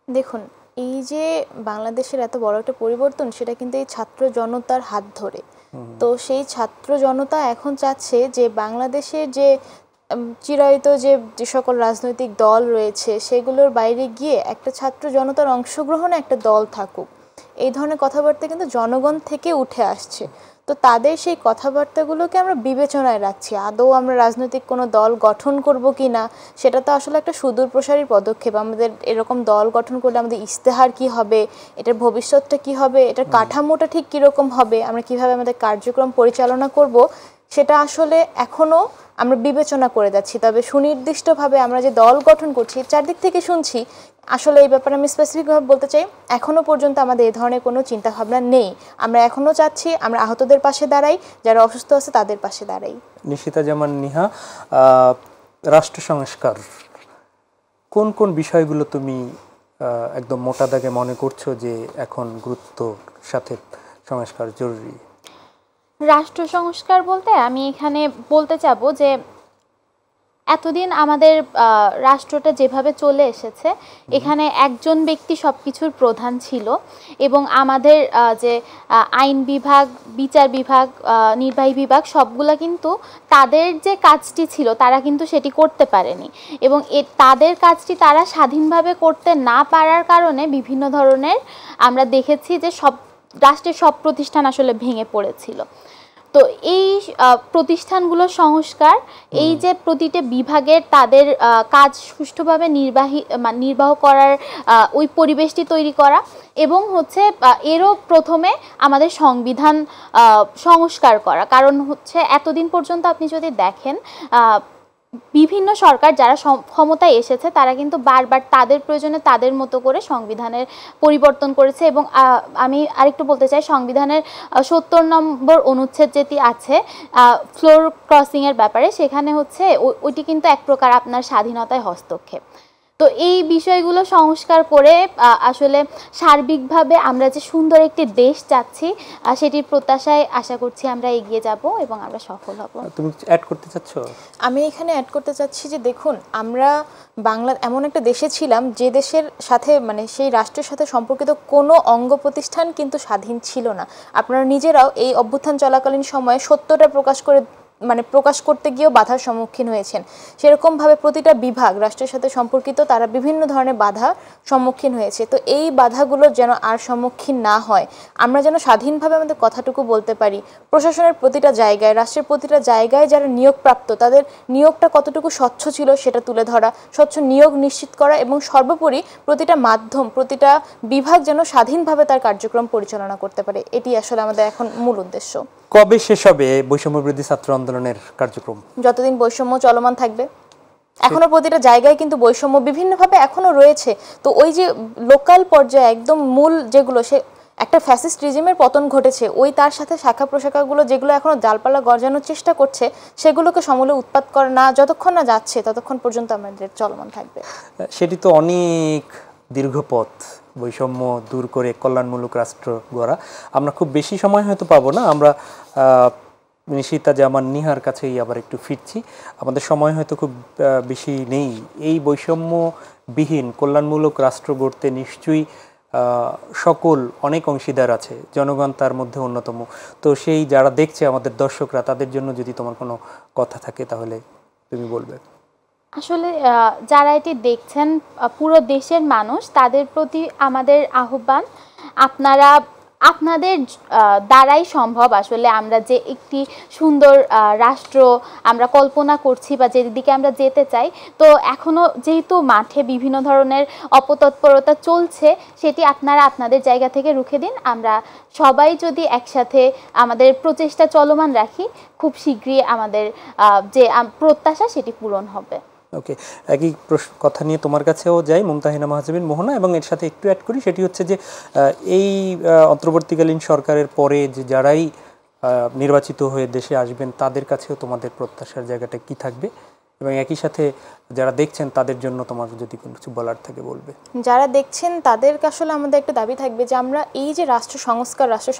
দেখুন, এই যে বাংলাদেশের এত বড় একটা পরিবর্তন, সেটা কিন্তু এই ছাত্র জনতার হাত ধরে। তো সেই ছাত্র জনতা এখন চাচ্ছে যে বাংলাদেশের যে চিরায়ত যে সকল রাজনৈতিক দল রয়েছে সেগুলোর বাইরে গিয়ে একটা ছাত্র জনতার অংশগ্রহণে একটা দল থাকুক। এই ধরনের কথাবার্তা কিন্তু জনগণ থেকে উঠে আসছে। তো তাদের সেই কথাবার্তাগুলোকে আমরা বিবেচনায় রাখছি। আদৌ আমরা রাজনৈতিক কোনো দল গঠন করব কি না, সেটা তো আসলে একটা সুদূরপ্রসারী পদক্ষেপ। আমাদের এরকম দল গঠন করলে আমাদের ইস্তেহার কি হবে, এটার ভবিষ্যৎটা কি হবে, এটার কাঠামোটা ঠিক কীরকম হবে, আমরা কিভাবে আমাদের কার্যক্রম পরিচালনা করব, সেটা আসলে এখনও আমরা বিবেচনা করে যাচ্ছি। তবে সুনির্দিষ্টভাবে আমরা যে দল গঠন করছি, চারদিক থেকে শুনছি, আসলে এই ব্যাপারে আমি স্পেসিফিকভাবে বলতে চাই, এখনও পর্যন্ত আমাদের এই ধরনের কোনো চিন্তাভাবনা নেই। আমরা এখনও চাচ্ছি আমরা আহতদের পাশে দাঁড়াই, যারা অসুস্থ আছে তাদের পাশে দাঁড়াই। নিশিতা জামান নিহা, রাষ্ট্র সংস্কার কোন কোন বিষয়গুলো তুমি একদম মোটা দাগে মনে করছো যে এখন গুরুত্বর সাথে সংস্কার জরুরি? রাষ্ট্র সংস্কার বলতে আমি এখানে বলতে চাবো যে এতদিন আমাদের রাষ্ট্রটা যেভাবে চলে এসেছে, এখানে একজন ব্যক্তি সব কিছুর প্রধান ছিল এবং আমাদের যে আইন বিভাগ, বিচার বিভাগ, নির্বাহী বিভাগ সবগুলা কিন্তু তাদের যে কাজটি ছিল তারা কিন্তু সেটি করতে পারেনি এবং তাদের কাজটি তারা স্বাধীনভাবে করতে না পারার কারণে বিভিন্ন ধরনের আমরা দেখেছি যে রাষ্ট্রের সব প্রতিষ্ঠান আসলে ভেঙে পড়েছিল। তো এই প্রতিষ্ঠানগুলোর সংস্কার, এই যে প্রতিটি বিভাগের তাদের কাজ সুষ্ঠুভাবে নির্বাহ করার ওই পরিবেশটি তৈরি করা এবং হচ্ছে এরও প্রথমে আমাদের সংবিধান সংস্কার করা। কারণ হচ্ছে এতদিন পর্যন্ত আপনি যদি দেখেন বিভিন্ন সরকার যারা ক্ষমতায় এসেছে তারা কিন্তু বারবার তাদের প্রয়োজনে তাদের মতো করে সংবিধানের পরিবর্তন করেছে। এবং আমি আরেকটু বলতে চাই, সংবিধানের 70 নম্বর অনুচ্ছেদ যেটি আছে ফ্লোর ক্রসিংয়ের ব্যাপারে, সেখানে হচ্ছে ওইটি কিন্তু এক প্রকার আপনার স্বাধীনতায় হস্তক্ষেপ। তো এই বিষয়গুলো সংস্কার করে আসলে সার্বিকভাবে আমরা যে সুন্দর একটি দেশ চাচ্ছি সেটির প্রত্যাশায় আশা করছি আমরা এগিয়ে যাব এবং আমরা সফল হব। তুমি অ্যাড করতে চাচ্ছ? আমি এখানে অ্যাড করতে চাচ্ছি যে দেখুন, আমরা বাংলা এমন একটা দেশে ছিলাম যে দেশের সাথে মানে সেই রাষ্ট্রের সাথে সম্পর্কিত কোনো অঙ্গ প্রতিষ্ঠান কিন্তু স্বাধীন ছিল না। আপনারা নিজেরাও এই অভ্যুত্থান চলাকালীন সময়ে সত্যটা প্রকাশ করতে গিয়েও বাধার সম্মুখীন হয়েছেন। সেরকমভাবে প্রতিটা বিভাগ রাষ্ট্রের সাথে সম্পর্কিত তারা বিভিন্ন ধরনের বাধার সম্মুখীন হয়েছে। তো এই বাধাগুলোর যেন আর সম্মুখীন না হয়, আমরা যেন স্বাধীনভাবে আমাদের কথাটুকু বলতে পারি। প্রশাসনের প্রতিটা জায়গায়, রাষ্ট্রের প্রতিটা জায়গায় যারা নিয়োগপ্রাপ্ত তাদের নিয়োগটা কতটুকু স্বচ্ছ ছিল সেটা তুলে ধরা, স্বচ্ছ নিয়োগ নিশ্চিত করা এবং সর্বোপরি প্রতিটা মাধ্যম, প্রতিটা বিভাগ যেন স্বাধীনভাবে তার কার্যক্রম পরিচালনা করতে পারে। এটি আসলে আমাদের এখন মূল উদ্দেশ্য। কবে শেষ হবে বৈষম্য বিরোধী ছাত্র আন্দোলনের কার্যক্রম? যতদিন বৈষম্য চলমান থাকবে। এখনো প্রতিটা জায়গায় কিন্তু বৈষম্য বিভিন্নভাবে এখনো রয়েছে। তো ওই যে লোকাল পর্যায়ে একদম মূল যেগুলো, সে একটা ফ্যাসিস্ট রিজিমের পতন ঘটেছে, ওই তার সাথে শাখা প্রশাখাগুলো যেগুলো এখনো ডালপালা গজানোর চেষ্টা করছে সেগুলোকে সমূলে উৎপাত করে না যতক্ষণ না যাচ্ছে ততক্ষণ পর্যন্ত আমাদের চলমান থাকবে। সেটি তো অনেক দীর্ঘ পথ, বৈষম্য দূর করে কল্যাণমূলক রাষ্ট্র গড়া। আমরা খুব বেশি সময় হয়তো পাবো না, আমরা নিশিতা জামান নিহার কাছেই আবার একটু ফিরছি। আমাদের সময় হয়তো খুব বেশি নেই। এই বৈষম্যবিহীন কল্যাণমূলক রাষ্ট্র গড়তে নিশ্চয়ই সকল অনেক অংশীদার আছে, জনগণ তার মধ্যে অন্যতম। তো সেই যারা দেখছে আমাদের দর্শকরা, তাদের জন্য যদি তোমার কোনো কথা থাকে তাহলে তুমি বলবে। আসলে যারা এটি দেখছেন পুরো দেশের মানুষ, তাদের প্রতি আমাদের আহ্বান, আপনাদের দ্বারাই সম্ভব আসলে আমরা যে একটি সুন্দর রাষ্ট্র আমরা কল্পনা করছি বা যেদিকে আমরা যেতে চাই। তো এখনো যেহেতু মাঠে বিভিন্ন ধরনের অপতৎপরতা চলছে, সেটি আপনারা আপনাদের জায়গা থেকে রুখে দিন। আমরা সবাই যদি একসাথে আমাদের প্রচেষ্টা চলমান রাখি, খুব শীঘ্রই আমাদের যে প্রত্যাশা সেটি পূরণ হবে। ওকে, একই কথা নিয়ে তোমার কাছেও যাই মুমতাহিনা মাহজাবিন মোহনা, এবং এর সাথে একটু অ্যাড করি, সেটি হচ্ছে যে এই অন্তর্বর্তীকালীন সরকারের পরে যে যারাই নির্বাচিত হয়ে দেশে আসবেন তাদের কাছেও তোমাদের প্রত্যাশার জায়গাটা কি থাকবে, এবং একই সাথে যারা দেখছেন তাদের জন্য তোমার যদি কোনো কিছু বলার থাকে বলবে। যারা দেখছেন তাদের আসলে আমাদের একটা দাবি থাকবে যে আমরা এই যে রাষ্ট্র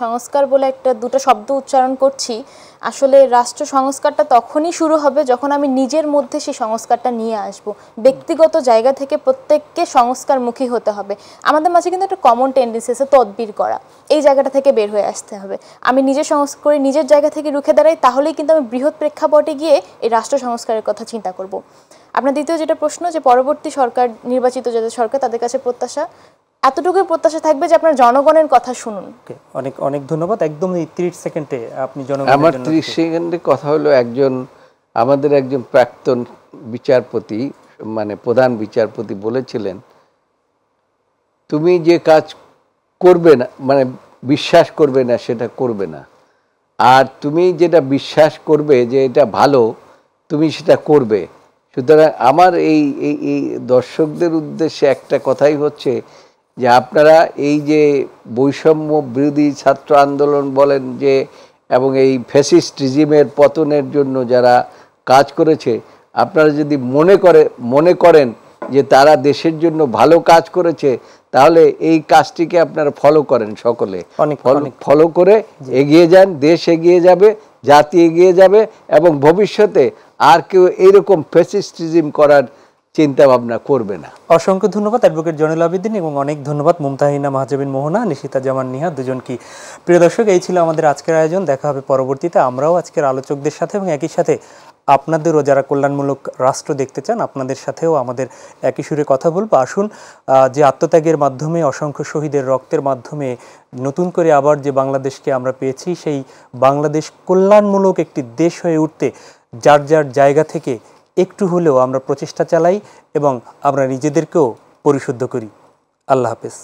সংস্কার বলে দুটো শব্দ উচ্চারণ করছি, আসলে রাষ্ট্র সংস্কারটা তখনই শুরু হবে যখন আমি নিজের মধ্যে সেই সংস্কারটা নিয়ে আসব। ব্যক্তিগত জায়গা থেকে প্রত্যেককে সংস্কারমুখী হতে হবে। আমাদের মাঝে কিন্তু একটা কমন টেন্ডেন্সি আছে তদবির করা, এই জায়গাটা থেকে বের হয়ে আসতে হবে। আমি নিজের সংস্কার নিজের জায়গা থেকে রুখে দাঁড়াই, তাহলেই কিন্তু আমি বৃহৎ প্রেক্ষাপটে গিয়ে এই রাষ্ট্র সংস্কারের কথা চিন্তা করব। আপনার দ্বিতীয় যেটা প্রশ্ন, যে পরবর্তী সরকার, নির্বাচিত যাদের সরকার, তাদের কাছে প্রত্যাশা, এতটুকুই প্রত্যাশা থাকবে যে আপনারা জনগণের কথা শুনুন। অনেক অনেক ধন্যবাদ। একদম 30 সেকেন্ডে আপনি আমার 30 সেকেন্ডে কথা হলো, আমাদের একজন প্রাক্তন বিচারপতি, মানে প্রধান বিচারপতি বলেছিলেন, তুমি যে কাজ করবে না, মানে বিশ্বাস করবে না, সেটা করবে না, আর তুমি যেটা বিশ্বাস করবে যে এটা ভালো, তুমি সেটা করবে। সুতরাং আমার এই দর্শকদের উদ্দেশ্যে একটা কথাই হচ্ছে যে আপনারা এই যে বৈষম্য বিরোধী ছাত্র আন্দোলন বলেন যে, এবং এই ফ্যাসিস্ট রিজিমের পতনের জন্য যারা কাজ করেছে, আপনারা যদি মনে করেন যে তারা দেশের জন্য ভালো কাজ করেছে, তাহলে এই কাজটিকে আপনারা ফলো করেন, সকলে ফলো করে এগিয়ে যান। দেশ এগিয়ে যাবে, জাতি এগিয়ে যাবে, এবং ভবিষ্যতে আর কেউ এইরকম ফ্যাসিস্টিজম করার চিন্তা ভাবনা করবে না। অসংখ্য ধন্যবাদ অ্যাডভোকেট জয়নুল আবেদিন, এবং অনেক ধন্যবাদ মুমতাহিনা মাহজাবিন মোহনা, নিশিতা জামান নিহা, দুজনকে। প্রিয় দর্শক, এই ছিল আমাদের আজকের আয়োজন। দেখা হবে পরবর্তীতে। আমরাও আজকের আলোচকদের সাথে এবং একই সাথে আপনাদেরও যারা কল্যাণমূলক রাষ্ট্র দেখতে চান, আপনাদের সাথেও আমাদের একই সুরে কথা বলবো। আসুন, যে আত্মত্যাগের মাধ্যমে, অসংখ্য শহীদের রক্তের মাধ্যমে নতুন করে আবার যে বাংলাদেশকে আমরা পেয়েছি, সেই বাংলাদেশ কল্যাণমূলক একটি দেশ হয়ে উঠতে যার যার জায়গা থেকে একটু হলেও আমরা প্রচেষ্টা চালাই এবং আমরা নিজেদেরকেও পরিশুদ্ধ করি। আল্লাহ হাফেজ।